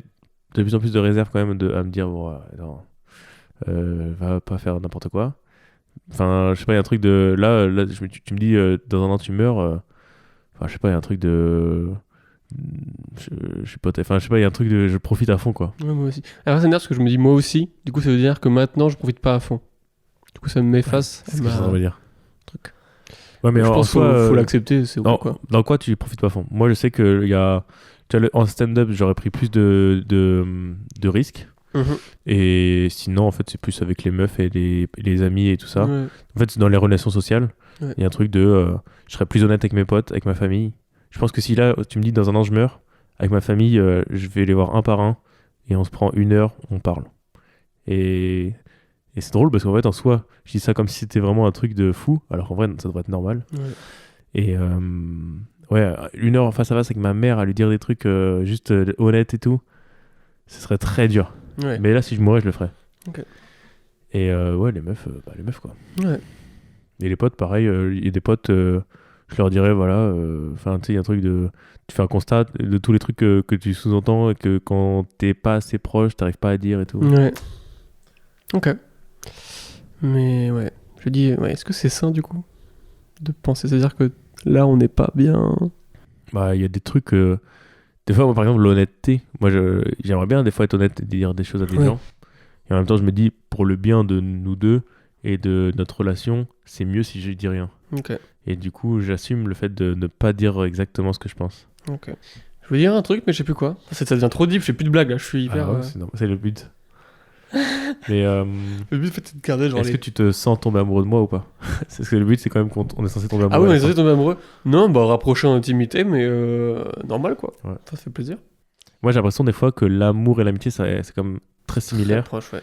de plus en plus de réserve quand même à me dire, bon, non, va pas faire n'importe quoi. Enfin, je sais pas, il y a un truc de. Là tu me dis, dans 1 an tu meurs. Enfin, je sais pas, il y a un truc de. Je sais pas, enfin, je sais pas, il y a un truc de. Je profite à fond, quoi. Ouais, moi aussi. Alors, ça m'énerve parce que je me dis moi aussi. Du coup, ça veut dire que maintenant, je profite pas à fond. Du coup, ça m'efface. C'est ce que ça veut dire. truc. Ouais, mais je en pense qu'il soi, faut l'accepter, c'est bon, dans, quoi. dans quoi tu profites pas à fond? Moi, je sais que il y a. Tu vois, en stand-up, j'aurais pris plus de risques. Et sinon, en fait, c'est plus avec les meufs et les amis et tout ça. Ouais. En fait, c'est dans les relations sociales. Ouais. Il y a un truc de. Je serais plus honnête avec mes potes, avec ma famille. Je pense que si là, tu me dis dans 1 an, je meurs, avec ma famille, je vais les voir un par un et on se prend 1 heure, on parle. Et c'est drôle parce qu'en fait, en soi, je dis ça comme si c'était vraiment un truc de fou, alors qu'en vrai, ça devrait être normal. Ouais. Et ouais, 1 heure face à face avec ma mère à lui dire des trucs juste honnêtes et tout. ce serait très dur. Ouais. Mais là, si je mourais, je le ferais. Ok. Et ouais, les meufs, les meufs quoi. Ouais. Et les potes, pareil, il y a des potes, je leur dirais, voilà, enfin, tu sais, il y a un truc de. Tu fais un constat de tous les trucs que tu sous-entends et que quand t'es pas assez proche, t'arrives pas à dire et tout. Ouais. Ok. Mais ouais. Je dis, ouais, est-ce que c'est sain du coup de penser? C'est-à-dire que là, on n'est pas bien. Bah, il y a des trucs. Des fois, moi, par exemple, l'honnêteté. Moi, j'aimerais bien des fois être honnête et dire des choses à des Ouais. gens. Et en même temps, je me dis, pour le bien de nous deux et de notre relation, c'est mieux si je dis rien. Ok. Et du coup, j'assume le fait de ne pas dire exactement ce que je pense. Ok. Je veux dire un truc, mais je sais plus quoi. Ça devient trop deep, je fais plus de blagues là, je suis hyper. Ah ouais, c'est normal, c'est le but. Mais Le but, en fait, c'est de garder genre est-ce les. que tu te sens tomber amoureux de moi ou pas? C'est ce que le but, c'est quand même qu'on est censé tomber amoureux. Ah oui, on à est la censé fin. tomber amoureux. Non, bah rapprocher en intimité, mais normal quoi. Ouais. Ça fait plaisir. Moi, j'ai l'impression des fois que l'amour et l'amitié, c'est comme très similaire. Très proche, ouais.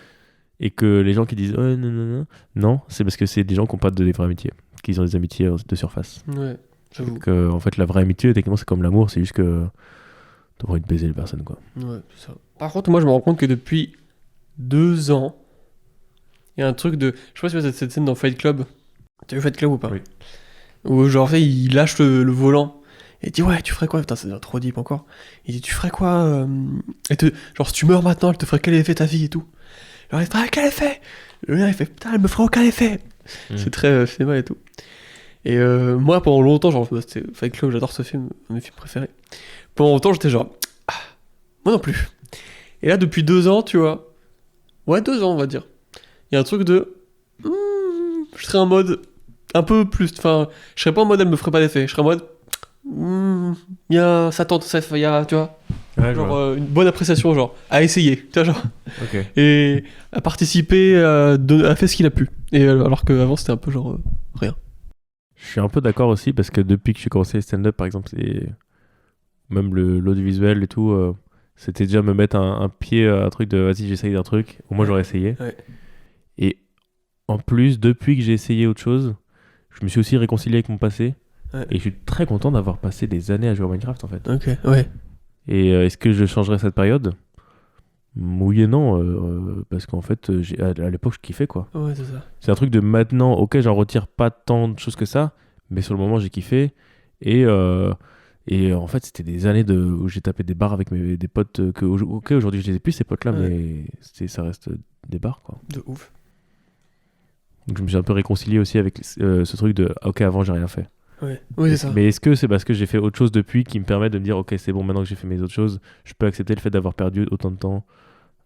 Et que les gens qui disent non, non, non, non, c'est parce que c'est des gens qui n'ont pas de vraies amitiés, qu'ils ont des amitiés de surface. Ouais, j'avoue. Donc, en fait, la vraie amitié, techniquement, c'est comme l'amour, c'est juste que t'as envie de baiser les personnes, quoi. Ouais, c'est ça. Par contre, moi, je me rends compte que depuis 2 ans, il y a un truc de. Je sais pas si c'est cette scène dans Fight Club. T'as vu Fight Club ou pas? Oui. Où, genre, en fait, il lâche le volant. Et il dit, ouais, tu ferais quoi? Putain, ça devient trop deep encore. Il dit, tu ferais quoi genre, si tu meurs maintenant, elle te ferait quel effet ta vie et tout. Genre, il ferait quel effet? Le gars, il fait, putain, elle me ferait aucun effet. C'est très cinéma et tout. Et moi, pendant longtemps, genre, c'était Fight Club, j'adore ce film, un de mes films préférés. Pendant longtemps, j'étais genre, ah, moi non plus. Et là, depuis 2 ans, tu vois, ouais, 2 ans, on va dire, il y a un truc de, je serais en mode un peu plus, enfin, je serais pas en mode elle me ferait pas d'effet, je serais en mode, il y a, ça tente, ça, il y a, tu vois, Ouais, je genre vois. une bonne appréciation, genre, à essayer, tu vois, genre, Ok. et à participer, à faire ce qu'il a pu. Et alors qu'avant, c'était un peu genre, rien. Je suis un peu d'accord aussi parce que depuis que j'ai commencé le stand-up, par exemple, même l'audiovisuel et tout, c'était déjà me mettre un pied à un truc de vas-y, j'essaye d'un truc, au moins j'aurais essayé. Ouais. Et en plus, depuis que j'ai essayé autre chose, je me suis aussi réconcilié avec mon passé. Ouais. Et je suis très content d'avoir passé des années à jouer à Minecraft en fait. Ok, ouais. Et est-ce que je changerais cette période? Oui et non, parce qu'en fait, à l'époque, je kiffais quoi. Ouais, c'est ça. C'est un truc de maintenant, ok, j'en retire pas tant de choses que ça, mais sur le moment, j'ai kiffé. Et en fait, c'était des années où j'ai tapé des bars avec des potes ok, aujourd'hui, je les ai plus, ces potes-là, Ouais. mais ça reste des bars quoi. De ouf. Donc je me suis un peu réconcilié aussi avec ce truc de ok, avant, j'ai rien fait. Ouais. Oui, c'est ça. Mais est-ce que c'est parce que j'ai fait autre chose depuis qui me permet de me dire ok, c'est bon, maintenant que j'ai fait mes autres choses, je peux accepter le fait d'avoir perdu autant de temps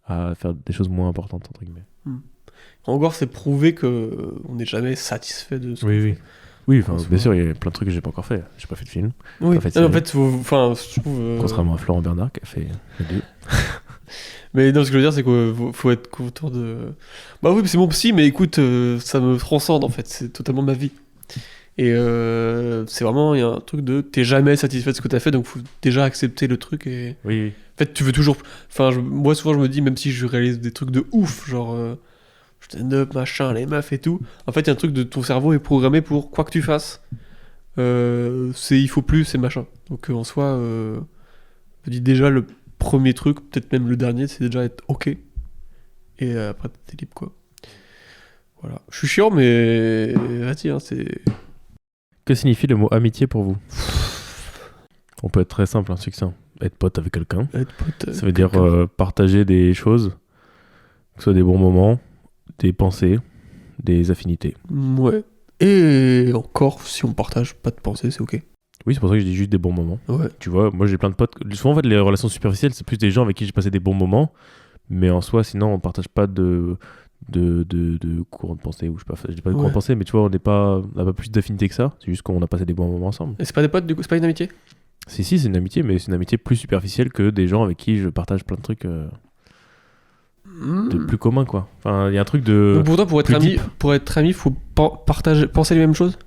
à faire des choses moins importantes entre guillemets. Encore, c'est prouvé que on n'est jamais satisfait de ce qu'on fait. Oui, enfin, Souvent. bien sûr, il y a plein de trucs que j'ai pas encore fait. J'ai pas fait de film, Oui. En fait, Non, en c'est- fait, enfin, je trouve. contrairement à Florent Bernard qui a fait les deux. Mais non, ce que je veux dire, c'est qu'il faut être content de. Bah oui, c'est mon psy, mais écoute, ça me transcende en fait. C'est totalement ma vie. Et c'est vraiment, il y a un truc de. T'es jamais satisfait de ce que t'as fait, donc faut déjà accepter le truc et. Oui. En fait, tu veux toujours. Enfin, moi, souvent, je me dis, même si je réalise des trucs de ouf, genre stand-up, machin, les meufs et tout, en fait, il y a un truc de ton cerveau est programmé pour quoi que tu fasses. Il faut plus, c'est machin. Donc, en soi, je me dis déjà, le premier truc, peut-être même le dernier, c'est déjà être OK. Et après, t'es libre, quoi. Voilà. Je suis chiant, mais. Vas-y, hein, c'est. Que signifie le mot amitié pour vous? On peut être très simple, succinct. Être pote avec quelqu'un. Être pote. Ça veut dire partager des choses, que ce soit des bons moments, des pensées, des affinités. Ouais. Et encore, si on partage pas de pensée, c'est OK. Oui, c'est pour ça que je dis juste des bons moments. Ouais. Tu vois, moi j'ai plein de potes. Souvent, en fait, les relations superficielles, c'est plus des gens avec qui j'ai passé des bons moments, mais en soi, sinon, on partage pas de courant de pensée, ou je sais pas, je dis pas de courant Ouais. de pensée, mais tu vois, on n'a pas plus d'affinité que ça, c'est juste qu'on a passé des bons moments ensemble. Et c'est pas des potes, du coup, c'est pas une amitié? Si, c'est une amitié, mais c'est une amitié plus superficielle que des gens avec qui je partage plein de trucs de plus communs, quoi. Enfin, il y a un truc de. Donc pour toi, plus pour être ami, faut penser les mêmes choses?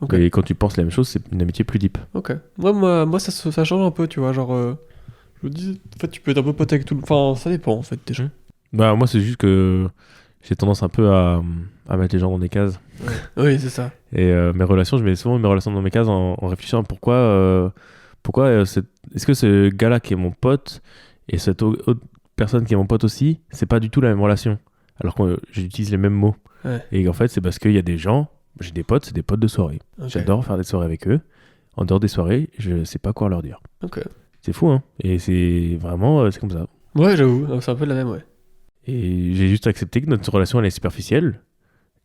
Ok. Et quand tu penses la même chose, c'est une amitié plus deep. Ok. Moi ça change un peu, tu vois, genre... je me dis, en fait, tu peux être un peu pote avec tout le... Enfin, ça dépend, en fait, déjà. Bah, moi, c'est juste que j'ai tendance un peu à mettre les gens dans des cases. Oui, c'est ça. Et mes relations, je mets souvent mes relations dans mes cases en réfléchissant à pourquoi est-ce que ce gars-là qui est mon pote et cet personne qui est mon pote aussi, c'est pas du tout la même relation. Alors que j'utilise les mêmes mots. Ouais. Et en fait, c'est parce qu'il y a des gens, j'ai des potes, c'est des potes de soirée. Ok. J'adore faire des soirées avec eux. En dehors des soirées, je sais pas quoi leur dire. Ok. C'est fou, hein. Et c'est vraiment, c'est comme ça. Ouais, j'avoue, c'est un peu la même, ouais. Et j'ai juste accepté que notre relation, elle est superficielle.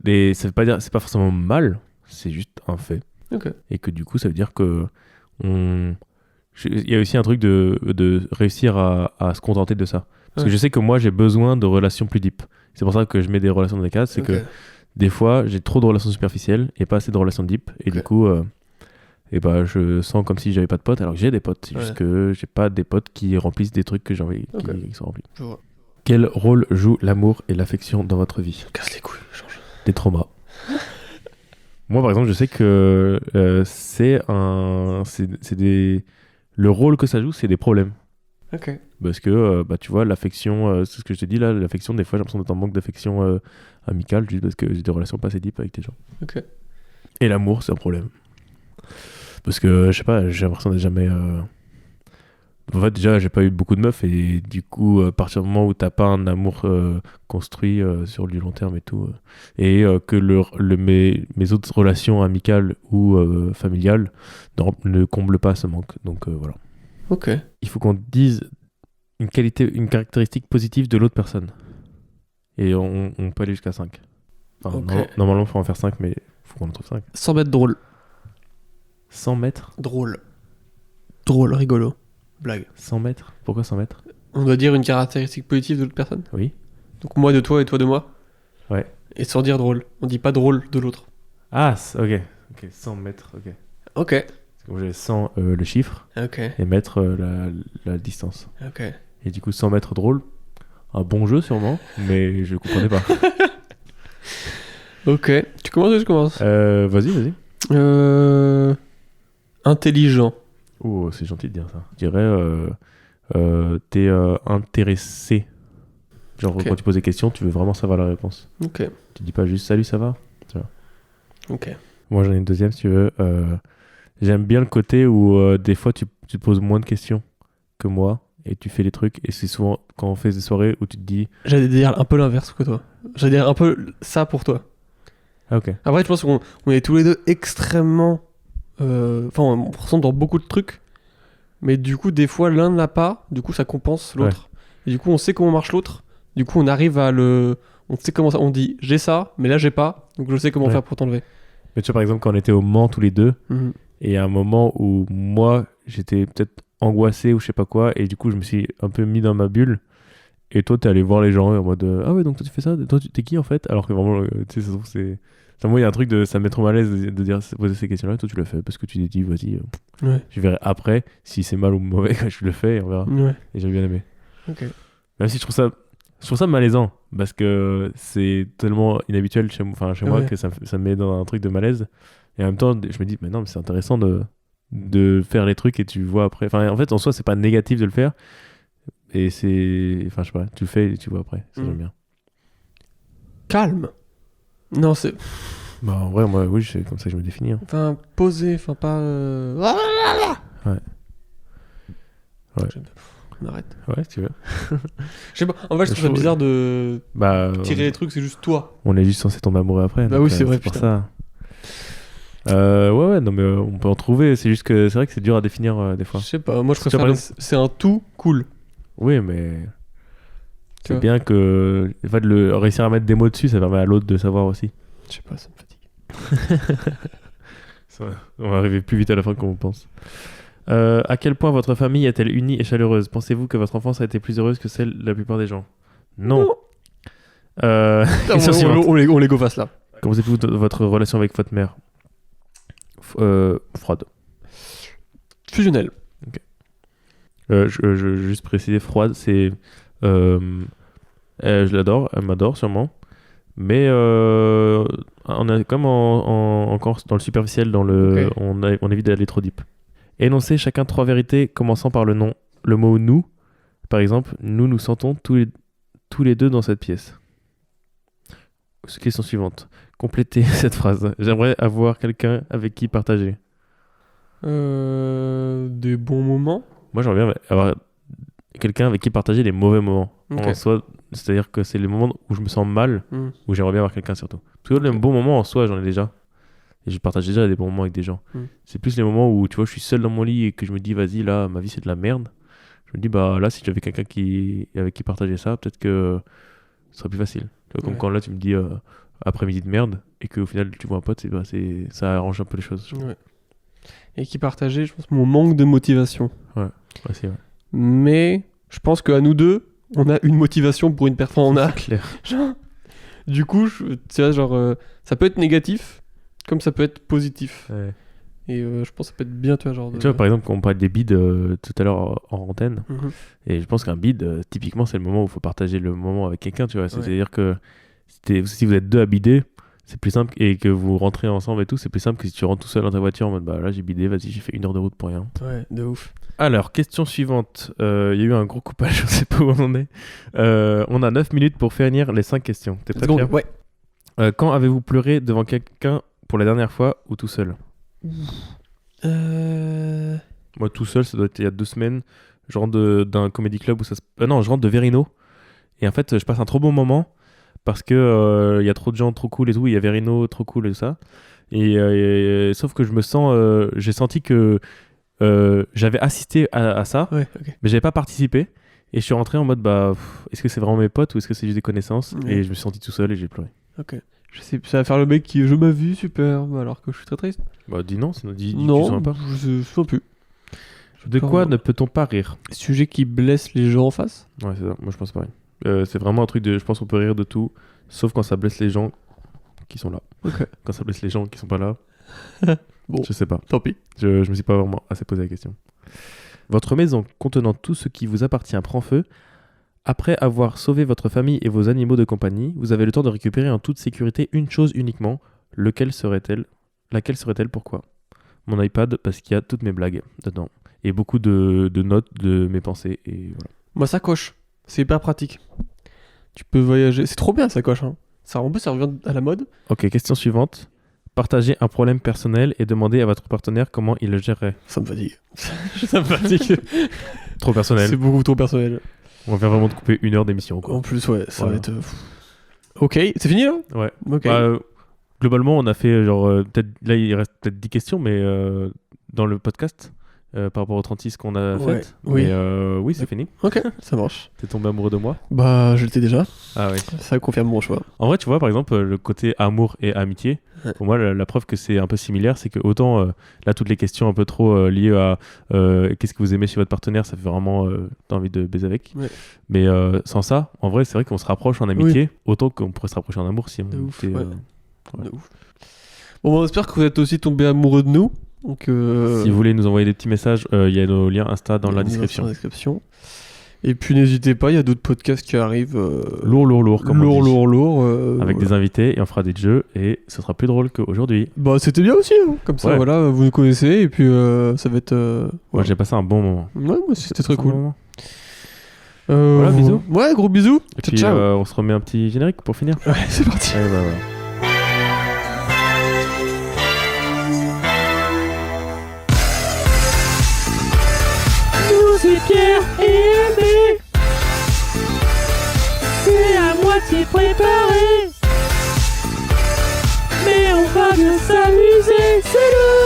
Et ça veut pas dire, c'est pas forcément mal, c'est juste un fait. Ok. Et que du coup, ça veut dire que il y a aussi un truc de réussir à se contenter de ça. Parce que Ouais. je sais que moi, j'ai besoin de relations plus deep. C'est pour ça que je mets des relations dans des cases. C'est Ok. que des fois, j'ai trop de relations superficielles et pas assez de relations deep. Et Ok. du coup, et bah, je sens comme si j'avais pas de potes, alors que j'ai des potes. C'est Ouais. juste que j'ai pas des potes qui remplissent des trucs que j'ai envie Ok. qui sont remplis. Je vois. Quel rôle joue l'amour et l'affection dans votre vie? Casse les couilles, change. Des traumas. Moi, par exemple, je sais que le rôle que ça joue, c'est des problèmes. Ok. Parce que, bah, tu vois, l'affection, c'est ce que je te dis là, l'affection, des fois, j'ai l'impression d'être en manque d'affection amicale, juste parce que j'ai des relations pas assez deep avec des gens. Ok. Et l'amour, c'est un problème. Parce que, je sais pas, j'ai l'impression d'être jamais. En fait, déjà, j'ai pas eu beaucoup de meufs, et du coup, à partir du moment où t'as pas un amour construit sur du long terme et tout, et que mes autres relations amicales ou familiales ne comblent pas ce manque. Donc voilà. Ok. Il faut qu'on dise une caractéristique positive de l'autre personne. Et on peut aller jusqu'à 5. Enfin, Ok. Normalement, il faut en faire 5, mais il faut qu'on en trouve 5. 100 mètres drôle. 100 mètres Drôle. Drôle, rigolo. Blague. 100 mètres Pourquoi 100 mètres? On doit dire une caractéristique positive de l'autre personne. Oui. Donc moi de toi et toi de moi. Ouais. Et sans dire drôle. On dit pas drôle de l'autre. Ah, ok. Ok, 100 mètres, ok. Ok. Donc j'ai 100 le chiffre Ok. et mètre la distance. Ok. Et du coup 100 mètres drôle, un bon jeu sûrement, mais je comprenais pas. Ok. Tu commences ou je commence? Vas-y. Intelligent. Oh, c'est gentil de dire ça. Je dirais t'es intéressé. Genre Ok. quand tu poses des questions, tu veux vraiment savoir la réponse. Ok. Tu dis pas juste salut, ça va? Ok. Moi j'en ai une deuxième si tu veux. J'aime bien le côté où des fois tu te poses moins de questions que moi et tu fais les trucs, et c'est souvent quand on fait des soirées où tu te dis J'allais dire un peu l'inverse que toi. J'allais dire un peu ça pour toi. ah ok. Après, je pense qu'on est tous les deux extrêmement. Enfin, on ressemble dans beaucoup de trucs. Mais du coup, des fois, l'un ne l'a pas. Du coup, ça compense l'autre. Et du coup, on sait comment marche l'autre. Du coup, on arrive à le. On sait comment ça. On dit j'ai ça, mais là, j'ai pas. Donc, je sais comment Ouais. faire pour t'enlever. Mais tu vois par exemple quand on était au Mans tous les deux, Mhm. et il y a un moment où moi j'étais peut-être angoissé ou je sais pas quoi, et du coup je me suis un peu mis dans ma bulle, et toi t'es allé voir les gens en mode ah ouais, donc toi tu fais ça, toi t'es qui en fait, alors que vraiment tu sais, ça se trouve, c'est enfin, moi il y a un truc ça me met trop mal à l'aise de dire poser ces questions là, et toi tu le fais parce que tu t'es dit vas-y Ouais. je verrai après si c'est mal ou mauvais, je le fais et on verra. Ouais. Et j'ai bien aimé, Ok. même si je trouve ça malaisant parce que c'est tellement inhabituel chez moi Ouais. que ça me met dans un truc de malaise. Et en même temps, je me dis, mais non, mais c'est intéressant de faire les trucs et tu vois après. Enfin, en fait, en soi, c'est pas négatif de le faire. Et c'est. Enfin, je sais pas, tu le fais et tu vois après. Ça, j'aime bien. Calme. Non, c'est. Bah, en vrai, moi, oui, c'est comme ça que je me définis. Hein. Enfin, posé. Enfin, pas. Ouais. Ouais. On arrête. Ouais, si tu veux. Je sais pas. En fait, je trouve ça bizarre de Bah. tirer les trucs, c'est juste toi. On est juste censé tomber amoureux après. Bah donc, oui, c'est vrai, pour putain. ça. Ouais, non, mais on peut en trouver. C'est juste que c'est vrai que c'est dur à définir des fois. Je sais pas. Moi, je Tu vois, préfère. par C'est un tout cool. Oui, mais. Tu C'est vois. bien que. En fait, réussir à mettre des mots dessus, ça permet à l'autre de savoir aussi. Je sais pas, ça me fatigue. On va arriver plus vite à la fin qu'on le pense. À quel point votre famille est-elle unie et chaleureuse? Pensez-vous que votre enfance a été plus heureuse que celle de la plupart des gens? Non. Question suivante. On les go face là. Comment pensez-vous de votre relation avec votre mère? Froide. Fusionnel. Je juste préciser, froide, c'est... je l'adore, elle m'adore sûrement. Mais on est comme encore dans le superficiel, Ok. on évite d'aller trop deep. Énoncez chacun 3 vérités commençant par le mot nous. Par exemple, nous sentons tous les deux dans cette pièce. Question suivante. Complétez cette phrase. J'aimerais avoir quelqu'un avec qui partager. Des bons moments. Moi, j'aimerais bien avoir quelqu'un avec qui partager les mauvais moments. Ok. En soi, c'est-à-dire que c'est les moments où je me sens mal, Hmm. où j'aimerais bien avoir quelqu'un surtout. Parce que les bons moments en soi, j'en ai déjà. Et je partage déjà des bons moments avec des gens. Mm. C'est plus les moments où, tu vois, je suis seul dans mon lit et que je me dis, vas-y, là, ma vie, c'est de la merde. Je me dis, bah là, si j'avais quelqu'un avec qui partager ça, peut-être que ce serait plus facile. Tu vois, comme Ouais. quand là, tu me dis après-midi de merde et qu'au final, tu vois un pote, ça arrange un peu les choses. Ouais. Et qui partageait, je pense, mon manque de motivation. Ouais, c'est vrai. Mais je pense qu'à nous deux, on a une motivation pour une performance. On a. Clair. Genre, du coup, tu vois, genre, ça peut être négatif, comme ça peut être positif. Ouais. Et je pense que ça peut être bien, tu vois, genre. Et tu vois, par exemple, quand on parlait des bides tout à l'heure en antenne, Mhm. et je pense qu'un bide, typiquement, c'est le moment où il faut partager le moment avec quelqu'un, tu vois. Ouais. C'est-à-dire que si vous êtes deux à bider, c'est plus simple, et que vous rentrez ensemble et tout, c'est plus simple que si tu rentres tout seul dans ta voiture en mode, bah là, j'ai bidé, vas-y, j'ai fait 1 heure de route pour rien. Ouais, de ouf. Alors, question suivante. Il y a eu un gros coupage, je sais pas où on en est. On a 9 minutes pour finir les 5 questions. T'es prêt, Pierre ? Ouais. Quand avez-vous pleuré devant quelqu'un pour la dernière fois ou tout seul ? Moi, tout seul, ça doit être il y a 2 semaines. Je rentre d'un comedy club où ça se... non, je rentre de Verino. Et en fait, je passe un trop bon moment parce que il y a trop de gens trop cool et tout. Il y a Verino trop cool et tout ça. Et sauf que je me sens... j'ai senti que j'avais assisté à ça, Ouais, ok. mais j'avais pas participé. Et je suis rentré en mode, bah, est-ce que c'est vraiment mes potes ou est-ce que c'est juste des connaissances ? Ouais. Et je me suis senti tout seul et j'ai pleuré. Ok. Je sais, ça va faire le mec qui je m'as vu, super, alors que je suis très triste. Bah, dis non, sinon dis que tu Non, sens pas. je sais plus. De quoi ne peut-on pas rire ? Sujet qui blesse les gens en face. Ouais, c'est ça. Moi, je pense pareil. C'est vraiment un truc de. Je pense qu'on peut rire de tout, sauf quand ça blesse les gens qui sont là. Ok. Quand ça blesse les gens qui sont pas là. Bon. Je sais pas. Tant pis. Je me suis pas vraiment assez posé la question. Votre maison contenant tout ce qui vous appartient prend feu. Après avoir sauvé votre famille et vos animaux de compagnie, vous avez le temps de récupérer en toute sécurité une chose uniquement. Laquelle serait-elle ? Pourquoi ? Mon iPad, parce qu'il y a toutes mes blagues dedans. Et beaucoup de notes de mes pensées. Et voilà. Moi, ça coche. C'est hyper pratique. Tu peux voyager. C'est trop bien, ça coche. Hein. Ça, en plus, ça revient à la mode. Ok, question suivante. Partagez un problème personnel et demandez à votre partenaire comment il le gérerait. Ça me fatigue. Ça me fatigue. Trop personnel. C'est beaucoup trop personnel. On vient vraiment de couper 1 heure d'émission, quoi. En plus, ouais, ça Voilà. va être. Ok, c'est fini là ? Ouais. Ok. Bah, globalement, on a fait genre peut-être là il reste peut-être 10 questions, mais dans le podcast par rapport aux 36 qu'on a Ouais, faites. oui. Mais oui, c'est fini. Ok, ça marche. T'es tombé amoureux de moi. Bah, je l'étais déjà. Ah ouais. Ça confirme mon choix. En vrai, tu vois, par exemple, le côté amour et amitié, Ouais. pour moi, la preuve que c'est un peu similaire, c'est que autant là, toutes les questions un peu trop liées à qu'est-ce que vous aimez chez votre partenaire, ça fait vraiment t'as envie de baiser avec. Ouais. Mais sans ça, en vrai, c'est vrai qu'on se rapproche en amitié, autant qu'on pourrait se rapprocher en amour si on De ouf, était, ouais. Ouais. De ouf. Bon, on espère que vous êtes aussi tombés amoureux de nous. Donc, Si vous voulez nous envoyer des petits messages, il y a nos liens Insta dans la Dans description. la description. Et puis n'hésitez pas, il y a d'autres podcasts qui arrivent. Lourd, comme on dit. lourd. Avec des invités et on fera des jeux et ce sera plus drôle qu'aujourd'hui. Bah c'était bien aussi, hein. Comme ça Ouais. voilà, vous nous connaissez et puis ça va être... Moi voilà. j'ai passé un bon moment. Ouais, moi aussi, c'était très Un bon cool. moment. Voilà, bisous. Ouais, gros bisous. Et puis ciao. on se remet un petit générique pour finir. Ouais, c'est parti. Allez, bah, voilà. Nous c'est Pierre et Aimé. C'est à moitié préparé. Mais on va bien s'amuser, c'est le